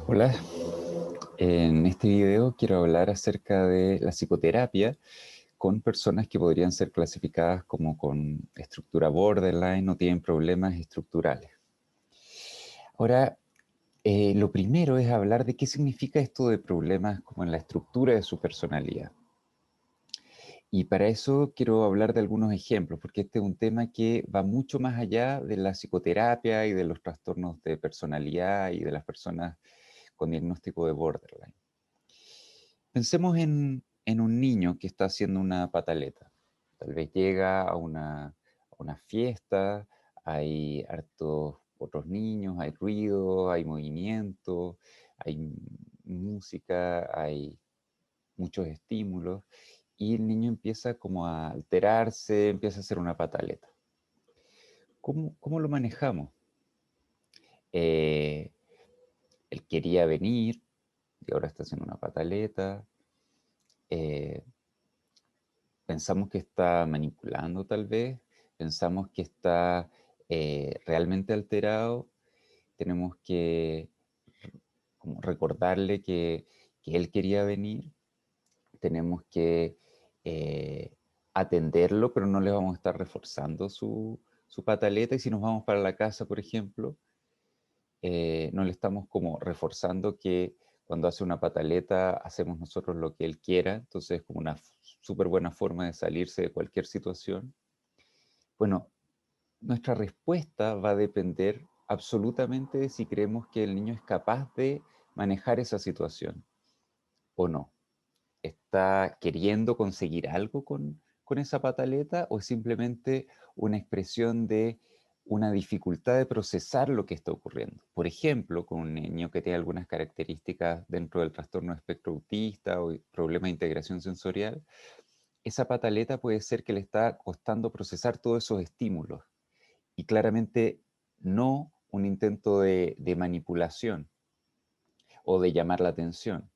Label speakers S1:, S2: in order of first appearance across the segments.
S1: Hola, en este video quiero hablar acerca de la psicoterapia con personas que podrían ser clasificadas como con estructura borderline o tienen problemas estructurales. Ahora, lo primero es hablar de qué significa esto de problemas como en la estructura de su personalidad. Y para eso quiero hablar de algunos ejemplos, porque este es un tema que va mucho más allá de la psicoterapia y de los trastornos de personalidad y de las personas con diagnóstico de borderline. Pensemos en un niño que está haciendo una pataleta. Tal vez llega a una fiesta, hay hartos otros niños, hay ruido, hay movimiento, hay música, hay muchos estímulos y el niño empieza como a alterarse, empieza a hacer una pataleta. ¿Cómo lo manejamos? Eh, Él quería venir y ahora está haciendo una pataleta. eh, Pensamos que está manipulando tal vez, pensamos que está realmente alterado, tenemos que como recordarle que él quería venir, tenemos que eh, atenderlo, pero no le vamos a estar reforzando su pataleta, y si nos vamos para la casa, por ejemplo, no le estamos como reforzando que cuando hace una pataleta hacemos nosotros lo que él quiera, entonces es como una súper buena forma de salirse de cualquier situación. Bueno, nuestra respuesta va a depender absolutamente de si creemos que el niño es capaz de manejar esa situación o no. ¿Está queriendo conseguir algo con esa pataleta o es simplemente una expresión de una dificultad de procesar lo que está ocurriendo? Por ejemplo, con un niño que tiene algunas características dentro del trastorno de espectro autista o problema de integración sensorial, esa pataleta puede ser que le está costando procesar todos esos estímulos y claramente no un intento de manipulación o de llamar la atención.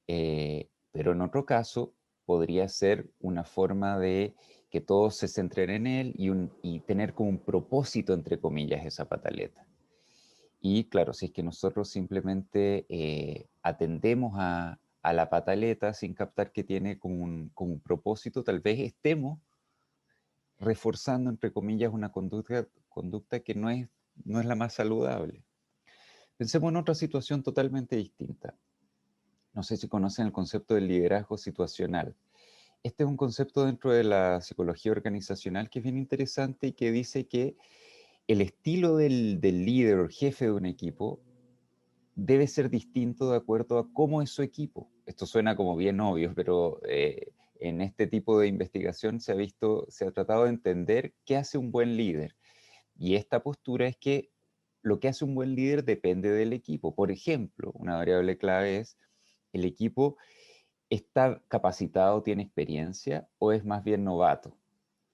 S1: Pero en otro caso podría ser una forma de que todos se centren en él y tener como un propósito, entre comillas, esa pataleta. Y claro, si es que nosotros simplemente atendemos a la pataleta sin captar que tiene como un propósito, tal vez estemos reforzando, entre comillas, una conducta que no es la más saludable. Pensemos en otra situación totalmente distinta. No sé si conocen el concepto del liderazgo situacional. Este es un concepto dentro de la psicología organizacional que es bien interesante y que dice que el estilo del líder o jefe de un equipo debe ser distinto de acuerdo a cómo es su equipo. Esto suena como bien obvio, pero en este tipo de investigación se ha tratado de entender qué hace un buen líder. Y esta postura es que lo que hace un buen líder depende del equipo. Por ejemplo, una variable clave es: ¿el equipo está capacitado, tiene experiencia o es más bien novato?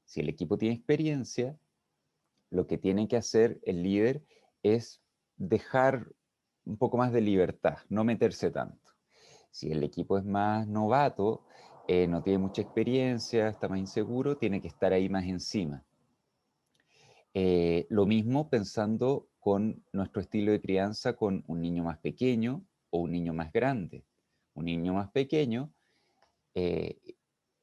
S1: Si el equipo tiene experiencia, lo que tiene que hacer el líder es dejar un poco más de libertad, no meterse tanto. Si el equipo es más novato, no tiene mucha experiencia, está más inseguro, tiene que estar ahí más encima. Lo mismo pensando con nuestro estilo de crianza con un niño más pequeño o un niño más grande. Un niño más pequeño, eh,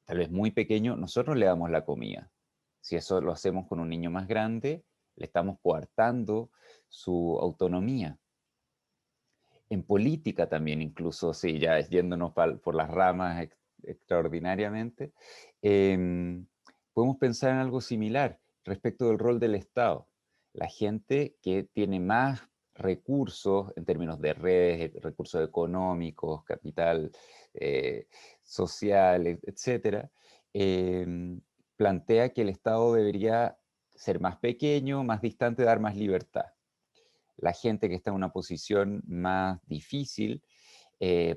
S1: tal vez muy pequeño, nosotros le damos la comida. Si eso lo hacemos con un niño más grande, le estamos coartando su autonomía. En política también, incluso, sí, ya yéndonos por las ramas extraordinariamente, eh, podemos pensar en algo similar respecto del rol del Estado. La gente que tiene más recursos en términos de redes, recursos económicos, capital eh, social, etcétera, eh, plantea que el Estado debería ser más pequeño, más distante, dar más libertad. La gente que está en una posición más difícil,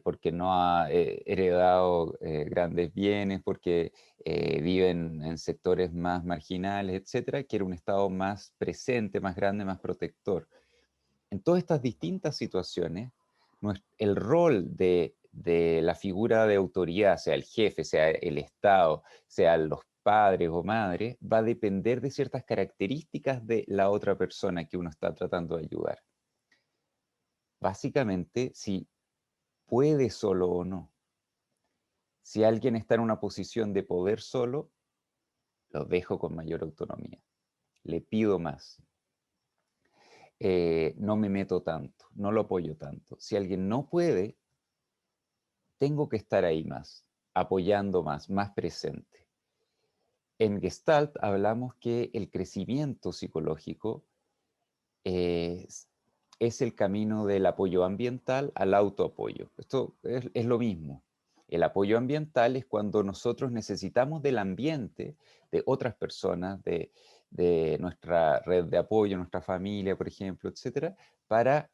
S1: porque no ha heredado grandes bienes, porque viven en sectores más marginales, etcétera, quiere un Estado más presente, más grande, más protector. En todas estas distintas situaciones, el rol de la figura de autoridad, sea el jefe, sea el Estado, sean los padres o madres, va a depender de ciertas características de la otra persona que uno está tratando de ayudar. básicamente si puede solo o no. Si alguien está en una posición de poder solo, lo dejo con mayor autonomía. Le pido más. No me meto tanto, no lo apoyo tanto. Si alguien no puede, tengo que estar ahí más, apoyando más, más presente. En Gestalt hablamos que el crecimiento psicológico es el camino del apoyo ambiental al autoapoyo. Esto es lo mismo. El apoyo ambiental es cuando nosotros necesitamos del ambiente, de otras personas, de nuestra red de apoyo, nuestra familia, por ejemplo, etcétera, para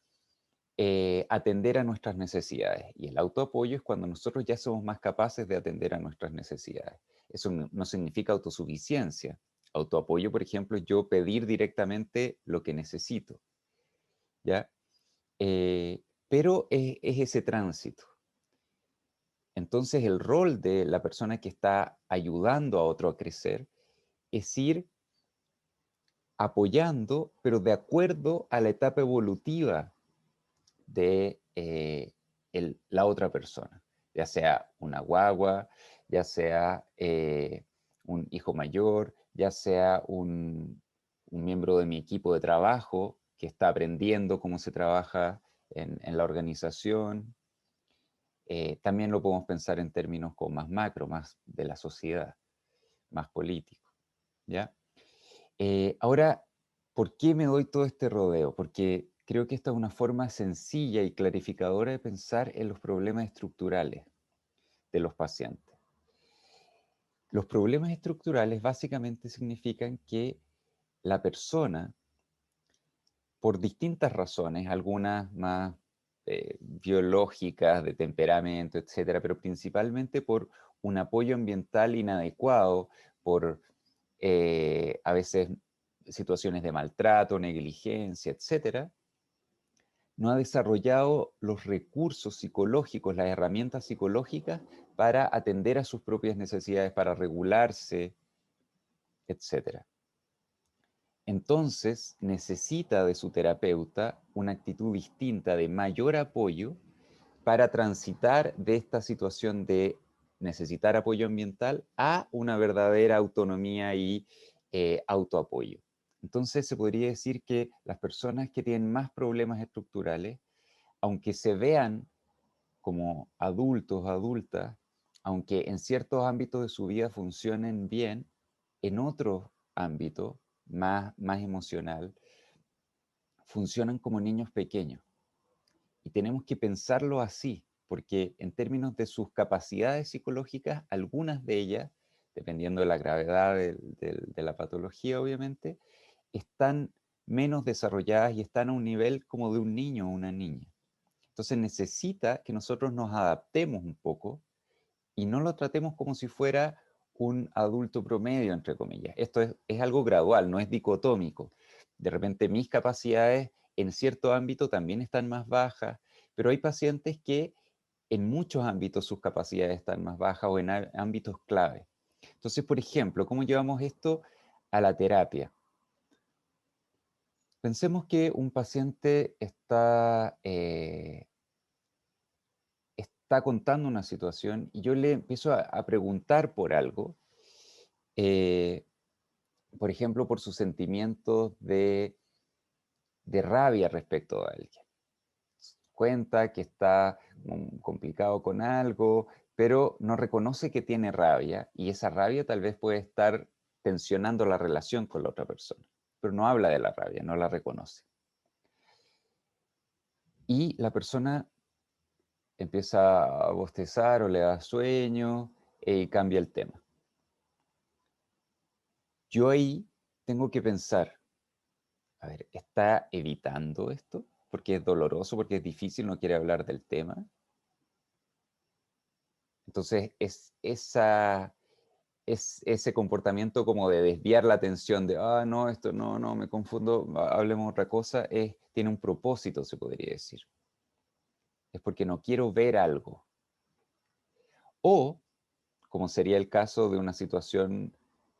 S1: atender a nuestras necesidades. Y el autoapoyo es cuando nosotros ya somos más capaces de atender a nuestras necesidades. Eso no significa autosuficiencia. Autoapoyo, por ejemplo, es yo pedir directamente lo que necesito, ¿ya? Pero es ese tránsito. Entonces el rol de la persona que está ayudando a otro a crecer es ir apoyando, pero de acuerdo a la etapa evolutiva de la otra persona, ya sea una guagua, ya sea un hijo mayor, ya sea un miembro de mi equipo de trabajo que está aprendiendo cómo se trabaja en la organización. También lo podemos pensar en términos como más macro, más de la sociedad, más político, ¿ya? Ahora, ¿por qué me doy todo este rodeo? Porque creo que esta es una forma sencilla y clarificadora de pensar en los problemas estructurales de los pacientes. Los problemas estructurales básicamente significan que la persona, por distintas razones, algunas más biológicas, de temperamento, etcétera, pero principalmente por un apoyo ambiental inadecuado, por a veces situaciones de maltrato, negligencia, etcétera, no ha desarrollado los recursos psicológicos, las herramientas psicológicas para atender a sus propias necesidades, para regularse, etcétera. Entonces necesita de su terapeuta una actitud distinta de mayor apoyo para transitar de esta situación de necesitar apoyo ambiental a una verdadera autonomía y autoapoyo. Entonces se podría decir que las personas que tienen más problemas estructurales, aunque se vean como adultos, adultas, aunque en ciertos ámbitos de su vida funcionen bien, en otros ámbitos más emocional, funcionan como niños pequeños. Y tenemos que pensarlo así, porque en términos de sus capacidades psicológicas, algunas de ellas, dependiendo de la gravedad de la patología, obviamente, están menos desarrolladas y están a un nivel como de un niño o una niña. Entonces necesita que nosotros nos adaptemos un poco y no lo tratemos como si fuera un adulto promedio, entre comillas. Esto es algo gradual, no es dicotómico. De repente mis capacidades en cierto ámbito también están más bajas, pero hay pacientes que en muchos ámbitos sus capacidades están más bajas o en ámbitos clave. Entonces, por ejemplo, ¿cómo llevamos esto a la terapia? Pensemos que un paciente está contando una situación y yo le empiezo a preguntar por algo, eh, por ejemplo, por sus sentimientos de rabia respecto a alguien. Cuenta que está complicado con algo, pero no reconoce que tiene rabia y esa rabia tal vez puede estar tensionando la relación con la otra persona, pero no habla de la rabia, no la reconoce. Y la persona empieza a bostezar o le da sueño y cambia el tema. Yo ahí tengo que pensar, a ver, ¿está evitando esto? Porque es doloroso, porque es difícil, no quiere hablar del tema. Entonces, es ese comportamiento como de desviar la atención de, no, esto no, no, me confundo, hablemos otra cosa, tiene un propósito, se podría decir. Es porque no quiero ver algo. O, como sería el caso de una situación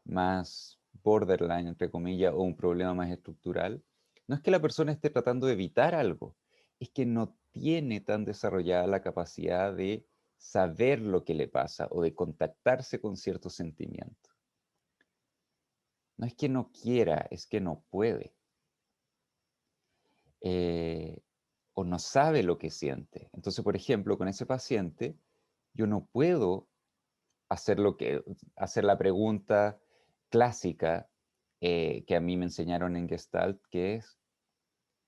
S1: más borderline, entre comillas, o un problema más estructural, no es que la persona esté tratando de evitar algo, es que no tiene tan desarrollada la capacidad de saber lo que le pasa o de contactarse con ciertos sentimientos. No es que no quiera, es que no puede. eh, o no sabe lo que siente. Entonces, por ejemplo, con ese paciente, yo no puedo hacer, hacer la pregunta clásica que a mí me enseñaron en Gestalt, que es,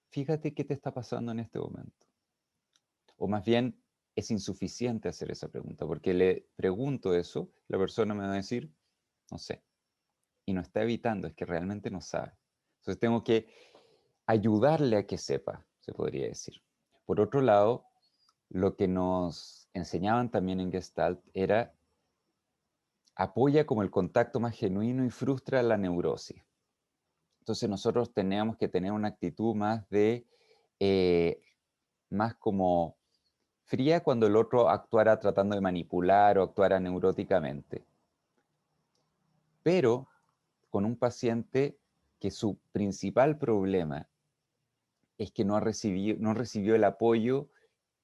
S1: fíjate qué te está pasando en este momento. O más bien, es insuficiente hacer esa pregunta, porque le pregunto eso, la persona me va a decir, no sé, y no está evitando, es que realmente no sabe. Entonces tengo que ayudarle a que sepa, se podría decir. Por otro lado, lo que nos enseñaban también en Gestalt era apoya como el contacto más genuino y frustra la neurosis. Entonces nosotros teníamos que tener una actitud más de, más como fría cuando el otro actuara tratando de manipular o actuara neuróticamente. Pero con un paciente que su principal problema es que no recibió el apoyo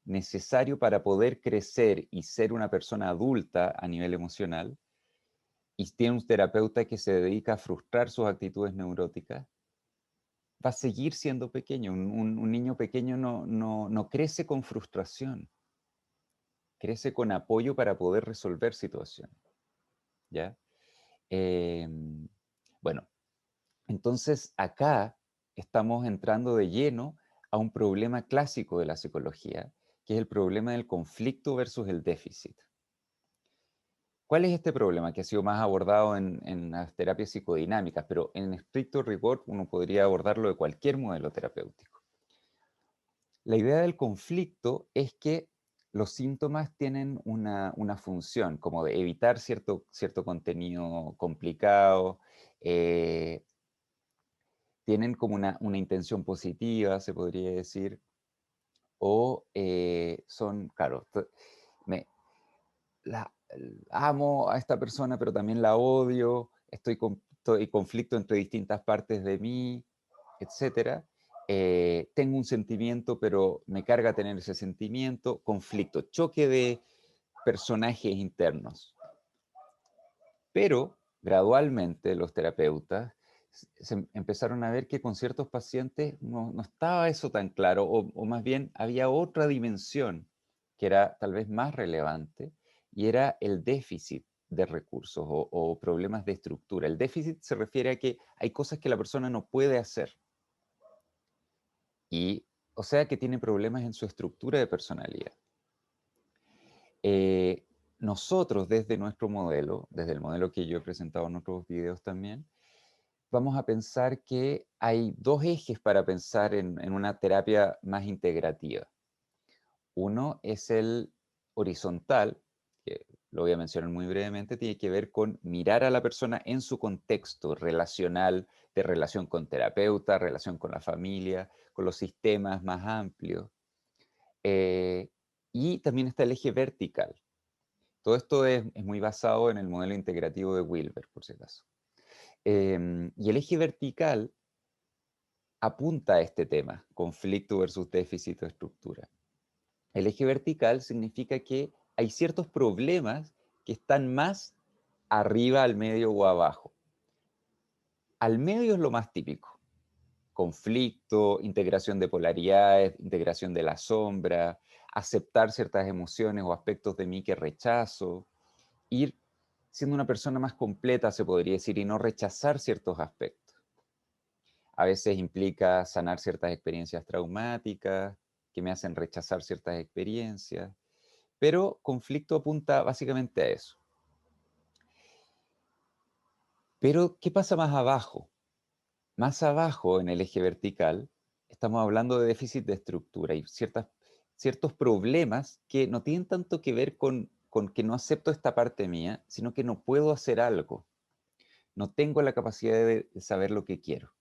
S1: necesario para poder crecer y ser una persona adulta a nivel emocional, y tiene un terapeuta que se dedica a frustrar sus actitudes neuróticas, va a seguir siendo pequeño. Un niño pequeño no crece con frustración, crece con apoyo para poder resolver situaciones. ¿Ya? Eh, bueno, entonces acá estamos entrando de lleno a un problema clásico de la psicología, que es el problema del conflicto versus el déficit. ¿Cuál es este problema que ha sido más abordado en las terapias psicodinámicas? Pero en estricto rigor uno podría abordarlo de cualquier modelo terapéutico. La idea del conflicto es que los síntomas tienen una función, como de evitar cierto contenido complicado, eh, tienen como una intención positiva, se podría decir, o son, claro, me, la, amo a esta persona, pero también la odio, estoy conflicto entre distintas partes de mí, etcétera. Tengo un sentimiento, pero me carga tener ese sentimiento, conflicto, choque de personajes internos. Pero gradualmente los terapeutas se empezaron a ver que con ciertos pacientes no estaba eso tan claro, o más bien había otra dimensión que era tal vez más relevante, y era el déficit de recursos o problemas de estructura. El déficit se refiere a que hay cosas que la persona no puede hacer, y o sea que tiene problemas en su estructura de personalidad. Eh, Nosotros desde nuestro modelo, desde el modelo que yo he presentado en otros videos también, vamos a pensar que hay dos ejes para pensar en una terapia más integrativa. Uno es el horizontal, que lo voy a mencionar muy brevemente, tiene que ver con mirar a la persona en su contexto relacional, de relación con terapeuta, relación con la familia, con los sistemas más amplios. Y también está el eje vertical. Todo esto es muy basado en el modelo integrativo de Wilber, por si acaso. Y el eje vertical apunta a este tema, conflicto versus déficit o estructura. El eje vertical significa que hay ciertos problemas que están más arriba, al medio o abajo. Al medio es lo más típico. Conflicto, integración de polaridades, integración de la sombra, aceptar ciertas emociones o aspectos de mí que rechazo, ir siendo una persona más completa, se podría decir, y no rechazar ciertos aspectos. A veces implica sanar ciertas experiencias traumáticas que me hacen rechazar ciertas experiencias, pero conflicto apunta básicamente a eso. Pero, ¿qué pasa más abajo? Más abajo, en el eje vertical, estamos hablando de déficit de estructura y ciertos problemas que no tienen tanto que ver con que no acepto esta parte mía, sino que no puedo hacer algo. No tengo la capacidad de saber lo que quiero.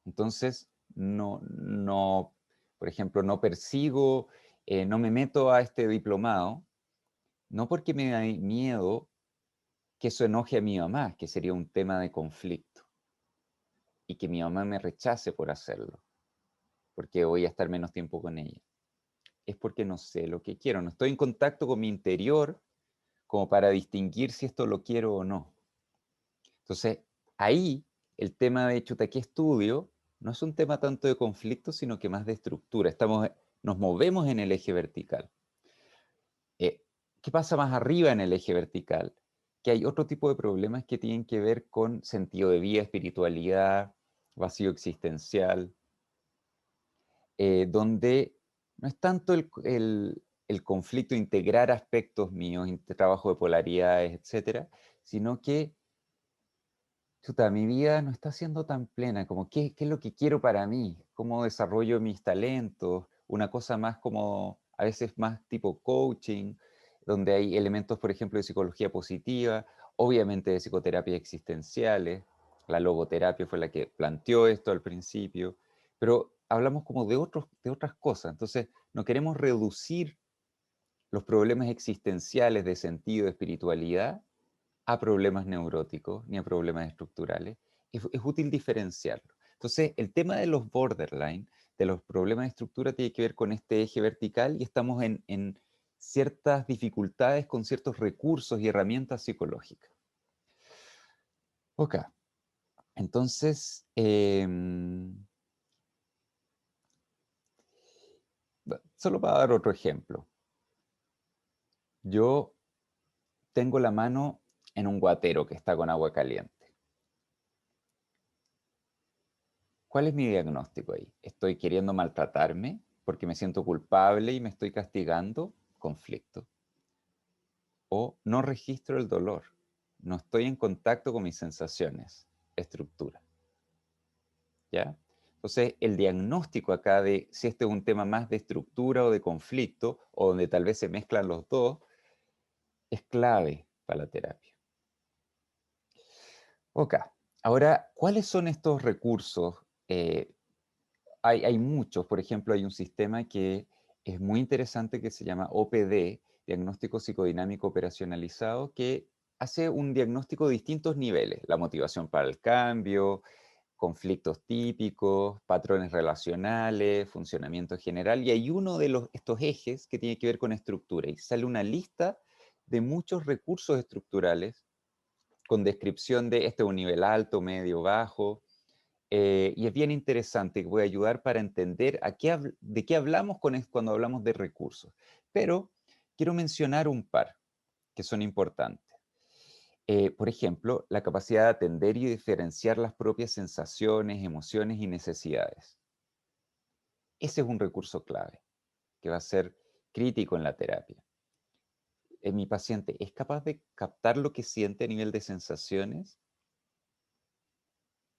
S1: Entonces, por ejemplo, no persigo, no me meto a este diplomado, no porque me da miedo que eso enoje a mi mamá, que sería un tema de conflicto, y que mi mamá me rechace por hacerlo. porque voy a estar menos tiempo con ella. Es porque no sé lo que quiero, no estoy en contacto con mi interior como para distinguir si esto lo quiero o no. Entonces, ahí el tema de chuta, ¿qué estudio? No es un tema tanto de conflicto, sino que más de estructura. Nos movemos en el eje vertical. ¿Qué pasa más arriba en el eje vertical? Que hay otro tipo de problemas que tienen que ver con sentido de vida, espiritualidad, vacío existencial, donde no es tanto el conflicto, integrar aspectos míos, trabajo de polaridades, etcétera, sino que chuta, mi vida no está siendo tan plena, como qué es lo que quiero para mí, cómo desarrollo mis talentos, una cosa más como, a veces más tipo coaching, donde hay elementos, por ejemplo, de psicología positiva, obviamente de psicoterapia existenciales, la logoterapia fue la que planteó esto al principio, pero hablamos como de otras cosas, entonces no queremos reducir los problemas existenciales de sentido, de espiritualidad, a problemas neuróticos ni a problemas estructurales. Es útil diferenciarlo. Entonces, el tema de los borderline, de los problemas de estructura, tiene que ver con este eje vertical y estamos en ciertas dificultades con ciertos recursos y herramientas psicológicas. Ok, entonces, solo para dar otro ejemplo. Yo tengo la mano en un guatero que está con agua caliente. ¿Cuál es mi diagnóstico ahí? ¿Estoy queriendo maltratarme porque me siento culpable y me estoy castigando? Conflicto. O no registro el dolor. No estoy en contacto con mis sensaciones. Estructura. ¿Ya? Entonces, el diagnóstico acá de si este es un tema más de estructura o de conflicto, o donde tal vez se mezclan los dos, es clave para la terapia. Ok. Ahora, ¿cuáles son estos recursos? Hay muchos, por ejemplo, hay un sistema que es muy interesante que se llama OPD, Diagnóstico Psicodinámico Operacionalizado, que hace un diagnóstico de distintos niveles, la motivación para el cambio, conflictos típicos, patrones relacionales, funcionamiento general, y hay uno de estos ejes que tiene que ver con estructura, y sale una lista de muchos recursos estructurales con descripción de este es un nivel alto, medio, bajo, y es bien interesante, voy a ayudar para entender de qué hablamos cuando hablamos de recursos. Pero quiero mencionar un par que son importantes. Por ejemplo, la capacidad de atender y diferenciar las propias sensaciones, emociones y necesidades. Ese es un recurso clave que va a ser crítico en la terapia. Mi paciente es capaz de captar lo que siente a nivel de sensaciones.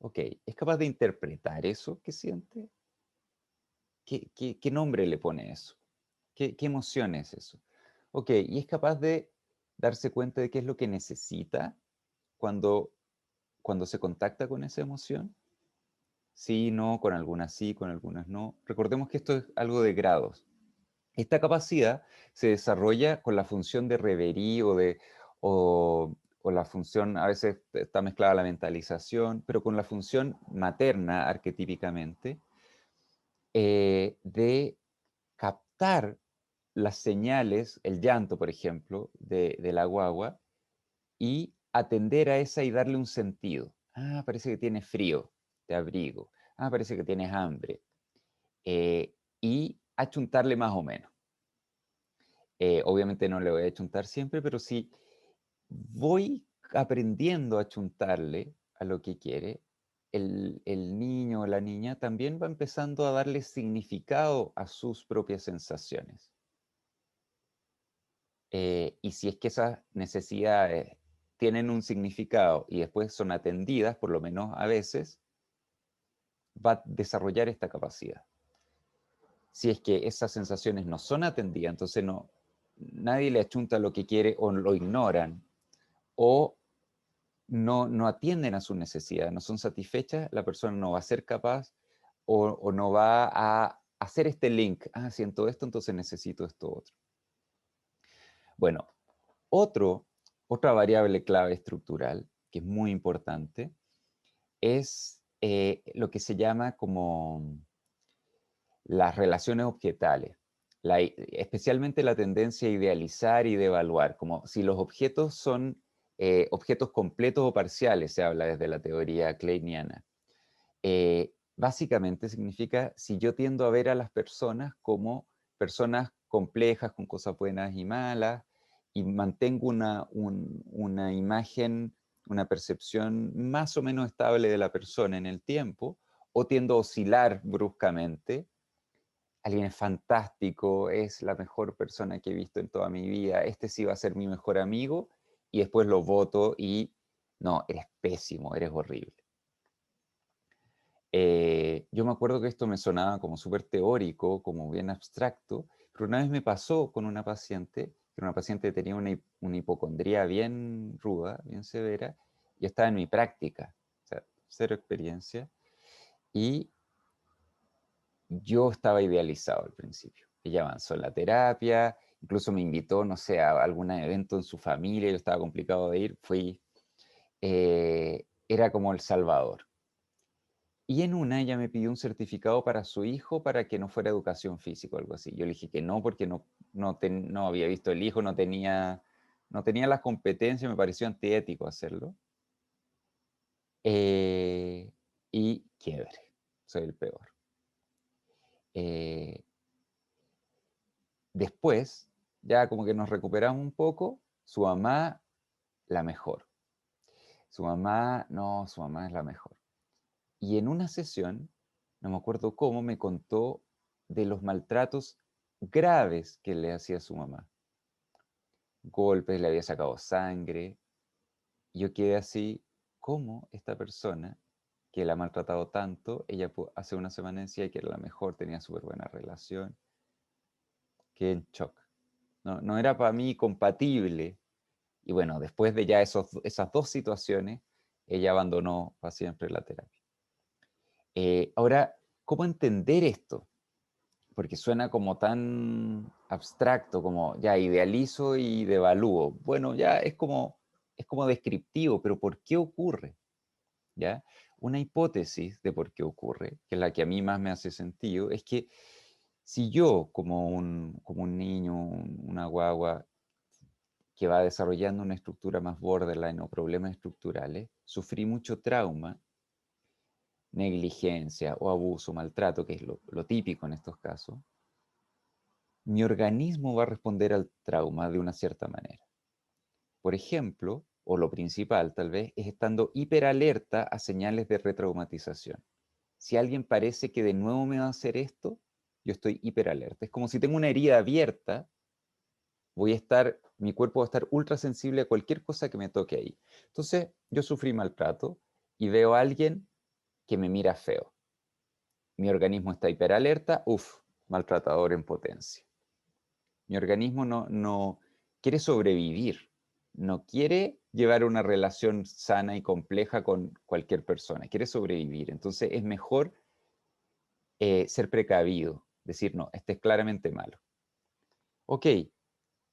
S1: Ok, ¿es capaz de interpretar eso que siente? ¿Qué nombre le pone eso? ¿Qué emoción es eso? Ok, y es capaz de darse cuenta de qué es lo que necesita cuando, cuando se contacta con esa emoción. Sí, no, con algunas sí, con algunas no. Recordemos que esto es algo de grados. Esta capacidad se desarrolla con la función de reverie o la función, a veces está mezclada la mentalización, pero con la función materna arquetípicamente, de captar las señales, el llanto, por ejemplo, de la guagua, y atender a esa y darle un sentido. Ah, parece que tienes frío, te abrigo. Ah, parece que tienes hambre. Y achuntarle más o menos. Obviamente no le voy a achuntar siempre, pero si voy aprendiendo a achuntarle a lo que quiere, el niño o la niña también va empezando a darle significado a sus propias sensaciones. Y si es que esas necesidades tienen un significado y después son atendidas, por lo menos a veces, va a desarrollar esta capacidad. Si es que esas sensaciones no son atendidas, entonces nadie le achunta lo que quiere o lo ignoran o no atienden a sus necesidades, no son satisfechas, la persona no va a ser capaz o no va a hacer este link. Ah, siento esto, entonces necesito esto otro. Bueno, otra variable clave estructural, que es muy importante, es lo que se llama como las relaciones objetales, especialmente la tendencia a idealizar y devaluar, como si los objetos son objetos completos o parciales, se habla desde la teoría kleiniana. Básicamente significa si yo tiendo a ver a las personas como personas complejas, con cosas buenas y malas, y mantengo una imagen, una percepción más o menos estable de la persona en el tiempo, o tiendo a oscilar bruscamente. Alguien es fantástico, es la mejor persona que he visto en toda mi vida, este sí va a ser mi mejor amigo, y después lo voto y no, eres pésimo, eres horrible. Yo me acuerdo que esto me sonaba como súper teórico, como bien abstracto, pero una vez me pasó con una paciente, que era una paciente que tenía una hipocondría bien ruda, bien severa. Yo estaba en mi práctica, o sea, cero experiencia, y yo estaba idealizado al principio. Ella avanzó en la terapia, incluso me invitó, no sé, a algún evento en su familia, yo estaba complicado de ir, fui, era como el salvador. Y en una ella me pidió un certificado para su hijo para que no fuera educación física o algo así. Yo le dije que no, porque no había visto el hijo, no tenía las competencias, me pareció antiético hacerlo. Eh, y quiebre, soy el peor. Eh, Después, ya como que nos recuperamos un poco, su mamá, la mejor. Su mamá, no, su mamá es la mejor. Y en una sesión, no me acuerdo cómo, me contó de los maltratos graves que le hacía su mamá. Golpes, le había sacado sangre. Y yo quedé así, ¿cómo esta persona que la ha maltratado tanto, ella hace una semana decía que era la mejor, tenía súper buena relación? Quedé en shock. No, no era para mí compatible. Y bueno, después de ya esas dos situaciones, ella abandonó para siempre la terapia. Ahora, ¿cómo entender esto? Porque suena como tan abstracto, como ya idealizo y devalúo. Bueno, ya es como descriptivo, pero ¿por qué ocurre? ¿Ya? Una hipótesis de por qué ocurre, que es la que a mí más me hace sentido, es que si yo, como un niño, una guagua, que va desarrollando una estructura más borderline o problemas estructurales, sufrí mucho trauma, negligencia o abuso, maltrato, que es lo típico en estos casos, mi organismo va a responder al trauma de una cierta manera. Por ejemplo, o lo principal tal vez, es estando hiperalerta a señales de retraumatización. Si alguien parece que de nuevo me va a hacer esto, yo estoy hiperalerta. Es como si tengo una herida abierta, mi cuerpo va a estar ultra sensible a cualquier cosa que me toque ahí. Entonces, yo sufrí maltrato y veo a alguien que me mira feo. Mi organismo está hiperalerta, maltratador en potencia. Mi organismo no quiere sobrevivir, no quiere llevar una relación sana y compleja con cualquier persona, quiere sobrevivir. Entonces es mejor ser precavido, decir, no, este es claramente malo. Ok,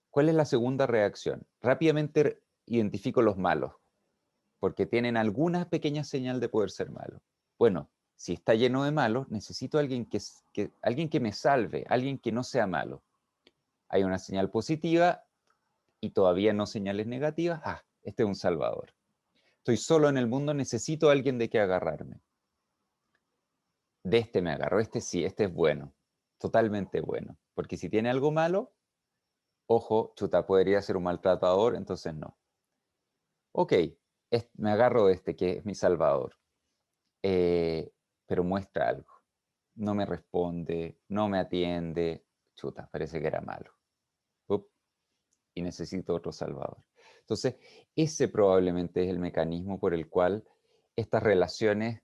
S1: ¿cuál es la segunda reacción? Rápidamente identifico los malos, porque tienen alguna pequeña señal de poder ser malos. Bueno, si está lleno de malos, necesito alguien que me salve, alguien que no sea malo. Hay una señal positiva y todavía no señales negativas. Este es un salvador. Estoy solo en el mundo, necesito a alguien de que agarrarme. De este me agarro, este sí, este es bueno, totalmente bueno. Porque si tiene algo malo, ojo, chuta, podría ser un maltratador, entonces no. Ok, me agarro de este que es mi salvador. Pero muestra algo. No me responde, no me atiende. Chuta, parece que era malo. Y necesito otro salvador. Entonces, ese probablemente es el mecanismo por el cual estas relaciones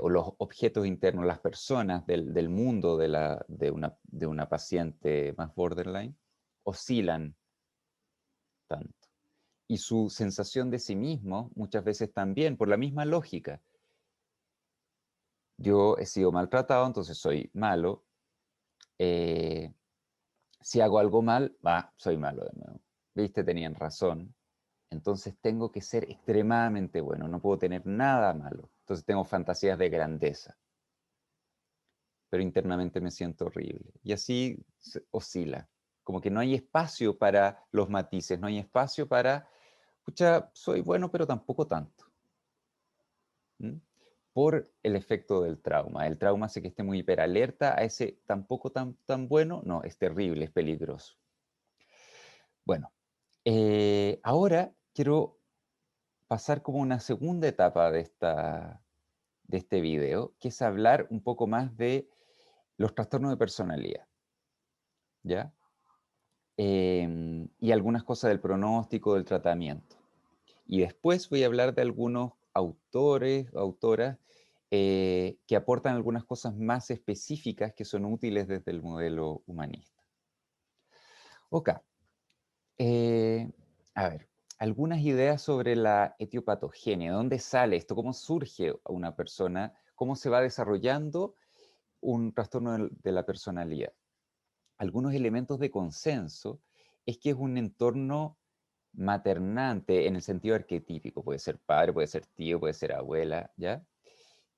S1: o los objetos internos, las personas del mundo de una paciente más borderline, oscilan tanto. Y su sensación de sí mismo muchas veces también, por la misma lógica. Yo he sido maltratado, entonces soy malo. Eh, si hago algo mal, soy malo de nuevo. ¿Viste? Tenían razón. Entonces tengo que ser extremadamente bueno, no puedo tener nada malo. Entonces tengo fantasías de grandeza. pero internamente me siento horrible. Y así oscila, como que no hay espacio para los matices, no hay espacio para, pucha, soy bueno, pero tampoco tanto. ¿Mm? Por el efecto del trauma. El trauma hace que esté muy hiperalerta, a ese tampoco tan bueno, no, es terrible, es peligroso. Bueno, ahora quiero pasar como una segunda etapa de este video, que es hablar un poco más de los trastornos de personalidad, ¿ya? Y algunas cosas del pronóstico, del tratamiento. Y después voy a hablar de algunos autores, autoras, que aportan algunas cosas más específicas que son útiles desde el modelo humanista. Ok, eh, a ver, algunas ideas sobre la etiopatogenia, ¿de dónde sale esto? ¿Cómo surge una persona? ¿Cómo se va desarrollando un trastorno de la personalidad? Algunos elementos de consenso es que es un entorno maternante en el sentido arquetípico, puede ser padre, puede ser tío, puede ser abuela, ¿ya?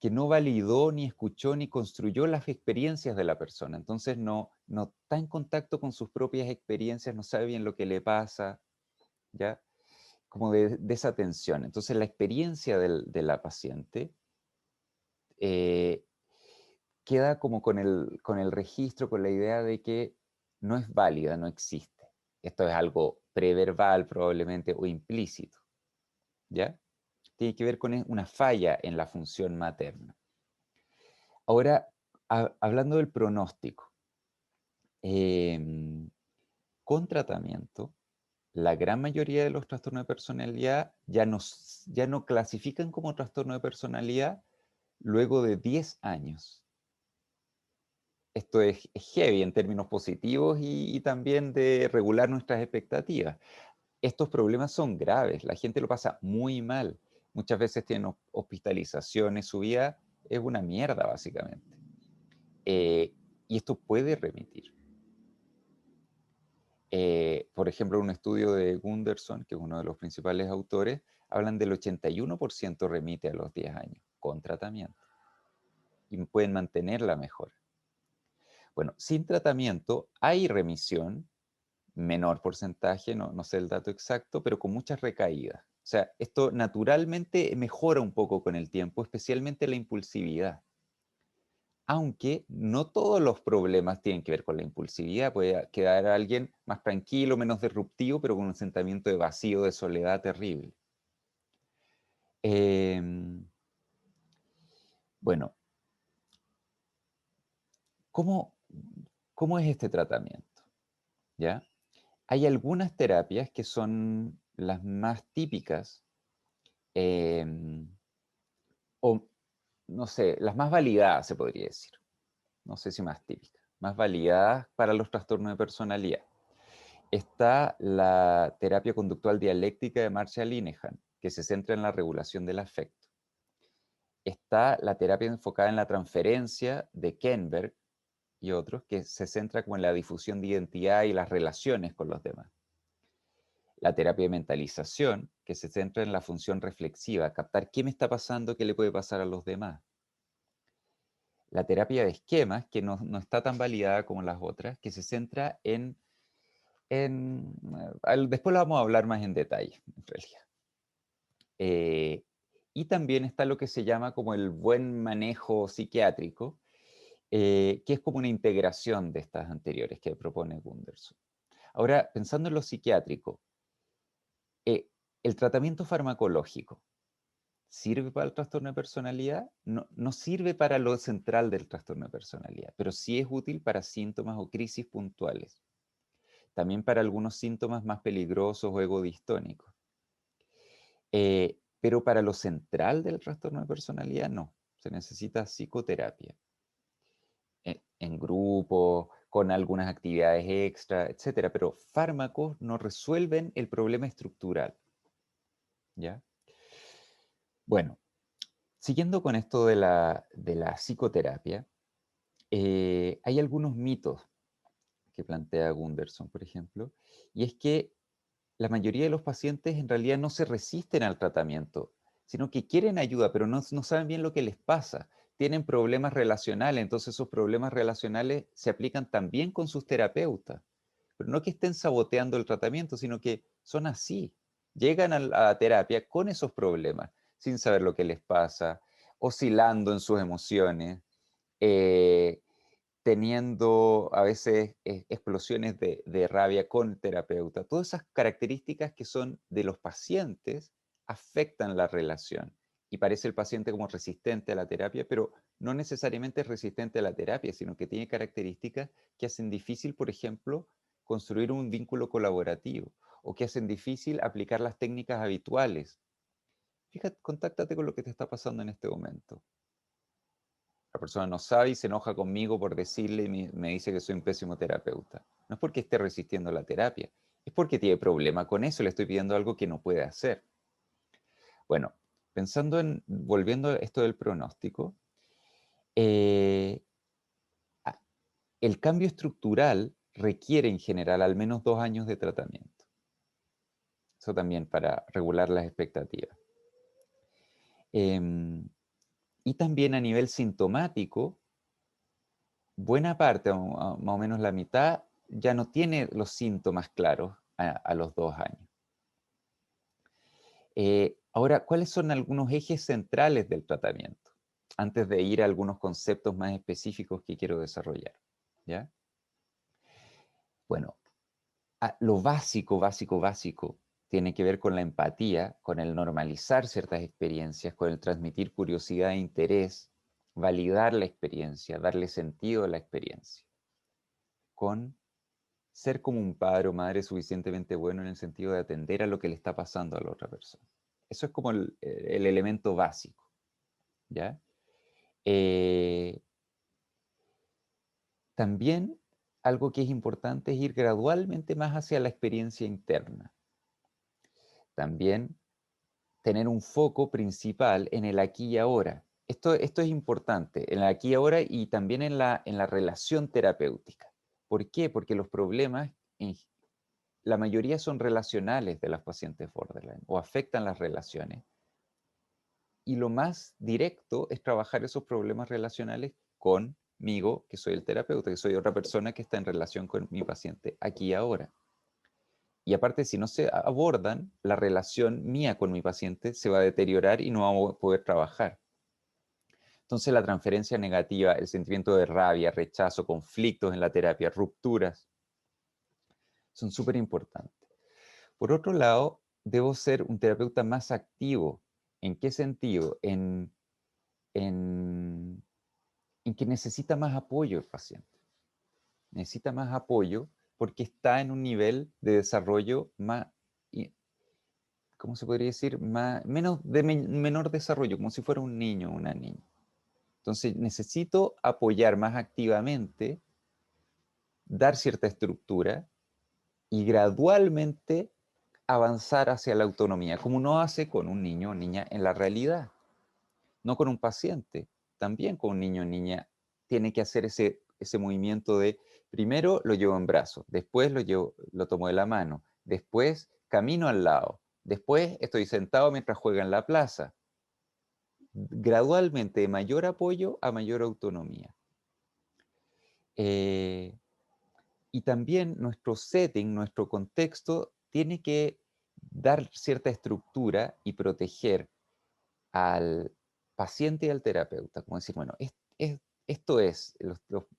S1: Que no validó, ni escuchó, ni construyó las experiencias de la persona. Entonces no está en contacto con sus propias experiencias, no sabe bien lo que le pasa, ¿ya? Como de esa tensión. Entonces la experiencia de la paciente eh, queda como con el registro, con la idea de que no es válida, no existe. Esto es algo preverbal probablemente o implícito, ¿ya? Tiene que ver con una falla en la función materna. Ahora, hablando del pronóstico, em, con tratamiento, la gran mayoría de los trastornos de personalidad ya no clasifican como trastorno de personalidad luego de 10 años. Esto es heavy en términos positivos y también de regular nuestras expectativas. Estos problemas son graves, la gente lo pasa muy mal. Muchas veces tienen hospitalizaciones, su vida es una mierda básicamente. Y esto puede remitir. Por ejemplo, un estudio de Gunderson, que es uno de los principales autores, hablan del 81% remite a los 10 años con tratamiento y pueden mantener la mejora. Bueno, sin tratamiento hay remisión, menor porcentaje, no sé el dato exacto, pero con muchas recaídas. O sea, esto naturalmente mejora un poco con el tiempo, especialmente la impulsividad. Aunque no todos los problemas tienen que ver con la impulsividad, puede quedar alguien más tranquilo, menos disruptivo, pero con un sentimiento de vacío, de soledad terrible. Bueno, ¿cómo, ¿cómo es este tratamiento? ¿Ya? Hay algunas terapias que son las más típicas, o no sé, las más validadas, se podría decir. No sé si más típicas, más validadas para los trastornos de personalidad. Está la terapia conductual dialéctica de Marshall Linehan, que se centra en la regulación del afecto. Está la terapia enfocada en la transferencia de Kenberg y otros, que se centra como en la difusión de identidad y las relaciones con los demás. La terapia de mentalización, que se centra en la función reflexiva, captar qué me está pasando, qué le puede pasar a los demás. La terapia de esquemas, que no está tan validada como las otras, que se centra después lo vamos a hablar más en detalle, en realidad. Y también está lo que se llama como el buen manejo psiquiátrico, que es como una integración de estas anteriores que propone Gunderson. Ahora, pensando en lo psiquiátrico, el tratamiento farmacológico, ¿sirve para el trastorno de personalidad? No sirve para lo central del trastorno de personalidad, pero sí es útil para síntomas o crisis puntuales. También para algunos síntomas más peligrosos o egodistónicos. Pero para lo central del trastorno de personalidad, no. Se necesita psicoterapia. En grupo, con algunas actividades extra, etcétera. Pero fármacos no resuelven el problema estructural. ¿Ya? Bueno, siguiendo con esto de la psicoterapia, hay algunos mitos que plantea Gunderson, por ejemplo, y es que la mayoría de los pacientes en realidad no se resisten al tratamiento, sino que quieren ayuda, pero no saben bien lo que les pasa. tienen problemas relacionales, entonces esos problemas relacionales se aplican también con sus terapeutas. Pero no que estén saboteando el tratamiento, sino que son así. Llegan a la terapia con esos problemas, sin saber lo que les pasa, oscilando en sus emociones, eh, teniendo a veces explosiones de rabia con el terapeuta. Todas esas características que son de los pacientes afectan la relación. Y parece el paciente como resistente a la terapia, pero no necesariamente es resistente a la terapia, sino que tiene características que hacen difícil, por ejemplo, construir un vínculo colaborativo o que hacen difícil aplicar las técnicas habituales. Fíjate, contáctate con lo que te está pasando en este momento. La persona no sabe y se enoja conmigo por decirle y me dice que soy un pésimo terapeuta. No es porque esté resistiendo la terapia, es porque tiene problema con eso, le estoy pidiendo algo que no puede hacer. Bueno, pensando en, volviendo a esto del pronóstico, eh, el cambio estructural requiere en general al menos 2 años de tratamiento. Eso también para regular las expectativas. Y también a nivel sintomático, buena parte, más o menos la mitad, ya no tiene los síntomas claros a los 2 años. Ahora, ¿cuáles son algunos ejes centrales del tratamiento? Antes de ir a algunos conceptos más específicos que quiero desarrollar. ¿Ya? Bueno, lo básico, tiene que ver con la empatía, con el normalizar ciertas experiencias, con el transmitir curiosidad e interés, validar la experiencia, darle sentido a la experiencia, con ser como un padre o madre suficientemente bueno en el sentido de atender a lo que le está pasando a la otra persona. Eso es como el elemento básico, ¿ya? Eh, También algo que es importante es ir gradualmente más hacia la experiencia interna. También tener un foco principal en el aquí y ahora. Esto es importante, en el aquí y ahora y también en la relación terapéutica. ¿Por qué? Porque los problemas, la mayoría son relacionales de las pacientes borderline o afectan las relaciones. Y lo más directo es trabajar esos problemas relacionales conmigo, que soy el terapeuta, que soy otra persona que está en relación con mi paciente aquí y ahora. Y aparte, si no se abordan, la relación mía con mi paciente se va a deteriorar y no vamos a poder trabajar. Entonces, la transferencia negativa, el sentimiento de rabia, rechazo, conflictos en la terapia, rupturas, son súper importantes. Por otro lado, debo ser un terapeuta más activo. ¿En qué sentido? En, en que necesita más apoyo el paciente. Necesita más apoyo porque está en un nivel de desarrollo más, ¿cómo se podría decir? Menor desarrollo, como si fuera un niño o una niña. Entonces necesito apoyar más activamente, dar cierta estructura y gradualmente avanzar hacia la autonomía, como uno hace con un niño o niña en la realidad, no con un paciente. También con un niño o niña tiene que hacer ese movimiento de, primero lo llevo en brazos, después lo tomo de la mano, después camino al lado, después estoy sentado mientras juega en la plaza. Gradualmente, de mayor apoyo a mayor autonomía. Eh, y también nuestro setting, nuestro contexto, tiene que dar cierta estructura y proteger al paciente y al terapeuta. Como decir, bueno, esto es,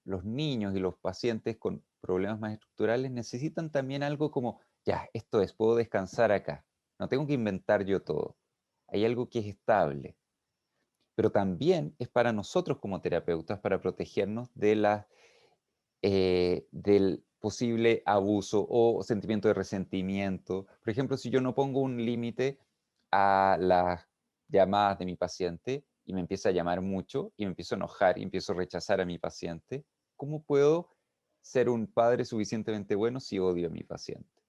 S1: los niños y los pacientes con problemas más estructurales necesitan también algo como, ya, esto es, puedo descansar acá. No tengo que inventar yo todo. Hay algo que es estable. Pero también es para nosotros como terapeutas, para protegernos del posible abuso o sentimiento de resentimiento. Por ejemplo, si yo no pongo un límite a las llamadas de mi paciente y me empieza a llamar mucho y me empiezo a enojar y empiezo a rechazar a mi paciente, ¿cómo puedo ser un padre suficientemente bueno si odio a mi paciente?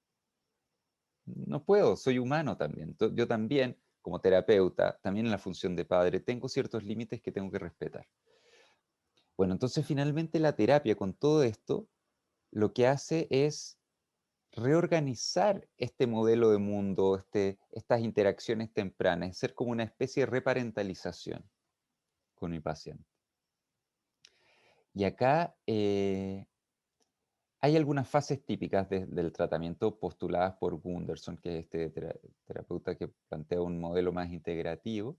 S1: No puedo, soy humano también. Yo también, como terapeuta, también en la función de padre, tengo ciertos límites que tengo que respetar. Bueno, entonces finalmente la terapia con todo esto lo que hace es reorganizar este modelo de mundo, estas interacciones tempranas, es ser como una especie de reparentalización con mi paciente. Y acá hay algunas fases típicas del tratamiento postuladas por Gunderson, que es este terapeuta que plantea un modelo más integrativo,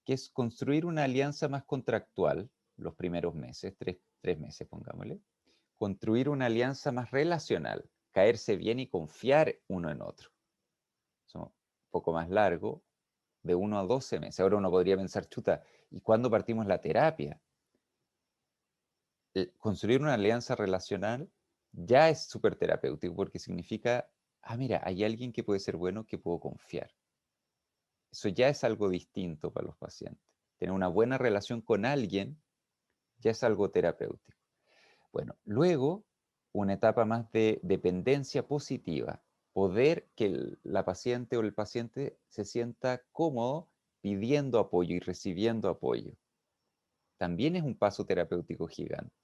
S1: que es construir una alianza más contractual los primeros meses, tres meses pongámosle, construir una alianza más relacional, caerse bien y confiar uno en otro. Eso un poco más largo, de 1 a 12 meses. Ahora uno podría pensar, chuta, ¿y cuándo partimos la terapia? Construir una alianza relacional ya es súper terapéutico porque significa, ah, mira, hay alguien que puede ser bueno que puedo confiar. Eso ya es algo distinto para los pacientes. Tener una buena relación con alguien ya es algo terapéutico. Bueno, luego una etapa más de dependencia positiva. Poder que la paciente o el paciente se sienta cómodo pidiendo apoyo y recibiendo apoyo. También es un paso terapéutico gigante.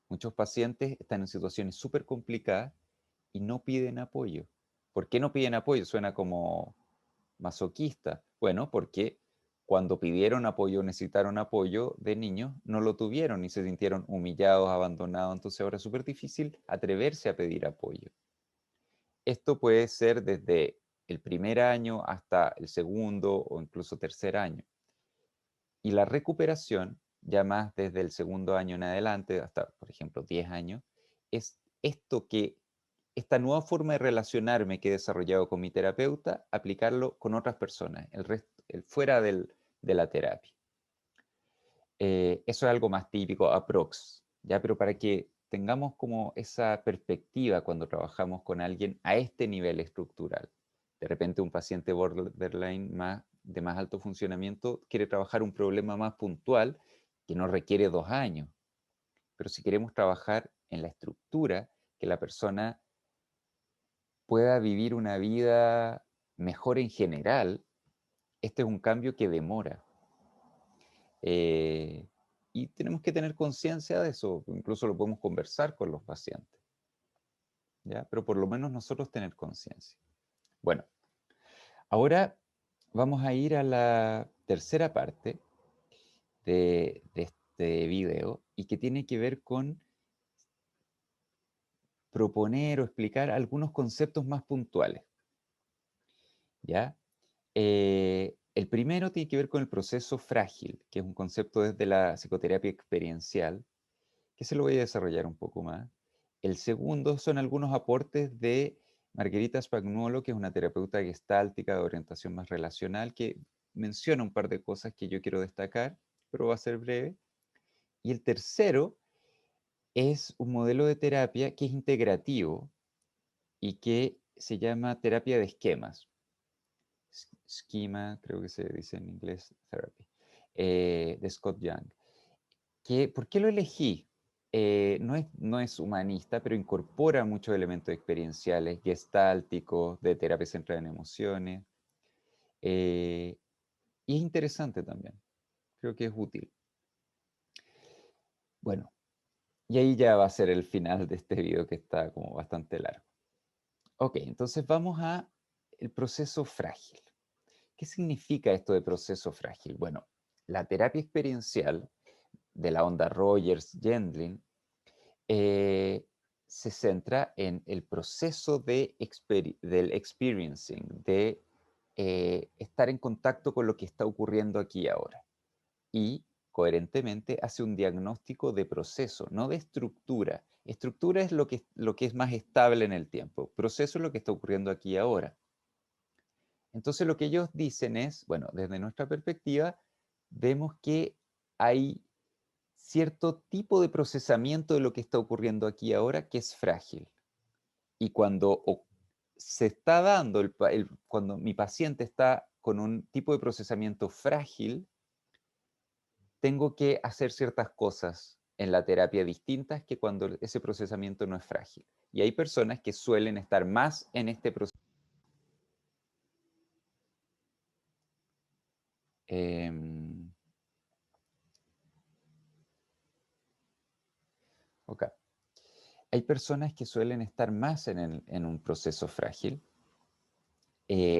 S1: Muchos pacientes están en situaciones súper complicadas y no piden apoyo. ¿Por qué no piden apoyo? Suena como masoquista. Bueno, porque cuando pidieron apoyo, necesitaron apoyo de niños, no lo tuvieron y se sintieron humillados, abandonados. Entonces ahora es súper difícil atreverse a pedir apoyo. Esto puede ser desde el primer año hasta el segundo o incluso tercer año. Y la recuperación, ya más desde el segundo año en adelante, hasta, por ejemplo, 10 años, es esto que, esta nueva forma de relacionarme que he desarrollado con mi terapeuta, aplicarlo con otras personas, fuera de la terapia. Eso es algo más típico, aprox, ¿ya? Pero para que tengamos como esa perspectiva cuando trabajamos con alguien a este nivel estructural. De repente un paciente borderline de más alto funcionamiento quiere trabajar un problema más puntual que no requiere 2 años. Pero si queremos trabajar en la estructura, que la persona pueda vivir una vida mejor en general, este es un cambio que demora. Y tenemos que tener conciencia de eso, incluso lo podemos conversar con los pacientes, ¿ya? Pero por lo menos nosotros tener conciencia. Bueno, ahora vamos a ir a la tercera parte de este video y que tiene que ver con proponer o explicar algunos conceptos más puntuales, ¿ya? El primero tiene que ver con el proceso frágil, que es un concepto desde la psicoterapia experiencial, que se lo voy a desarrollar un poco más. El segundo son algunos aportes de Margherita Spagnuolo, que es una terapeuta gestáltica de orientación más relacional, que menciona un par de cosas que yo quiero destacar, pero va a ser breve. Y el tercero es un modelo de terapia que es integrativo y que se llama terapia de esquemas. Schema, creo que se dice en inglés, therapy, de Scott Young. ¿Por qué lo elegí? No es humanista, pero incorpora muchos elementos experienciales, gestálticos, de terapia centrada en emociones. Y es interesante también. Creo que es útil. Bueno, y ahí ya va a ser el final de este video que está como bastante largo. Ok, entonces vamos a el proceso frágil. ¿Qué significa esto de proceso frágil? Bueno, la terapia experiencial de la onda Rogers-Gendlin se centra en el proceso del experiencing, de estar en contacto con lo que está ocurriendo aquí y ahora. Y coherentemente hace un diagnóstico de proceso, no de estructura. Estructura es lo que es más estable en el tiempo. Proceso es lo que está ocurriendo aquí y ahora. Entonces lo que ellos dicen es, bueno, desde nuestra perspectiva, vemos que hay cierto tipo de procesamiento de lo que está ocurriendo aquí ahora que es frágil. Y cuando se está dando, cuando mi paciente está con un tipo de procesamiento frágil, tengo que hacer ciertas cosas en la terapia distintas que cuando ese procesamiento no es frágil. Y hay personas que suelen estar más en este proceso. Ok. Hay personas que suelen estar más en un proceso frágil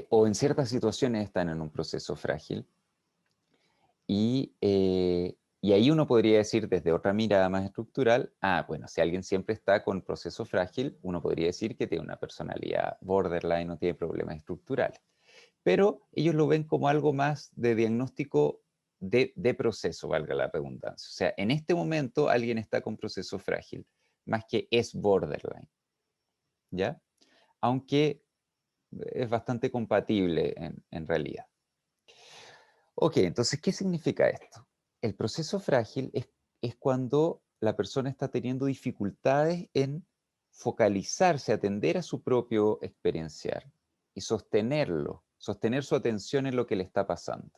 S1: o en ciertas situaciones están en un proceso frágil y Y ahí uno podría decir desde otra mirada más estructural, bueno, si alguien siempre está con proceso frágil, uno podría decir que tiene una personalidad borderline, no tiene problemas estructurales. Pero ellos lo ven como algo más de diagnóstico de proceso, valga la redundancia. O sea, en este momento alguien está con proceso frágil, más que es borderline, ¿ya? Aunque es bastante compatible en realidad. Ok, entonces, ¿qué significa esto? El proceso frágil es cuando la persona está teniendo dificultades en focalizarse, atender a su propio experienciar y sostenerlo, sostener su atención en lo que le está pasando.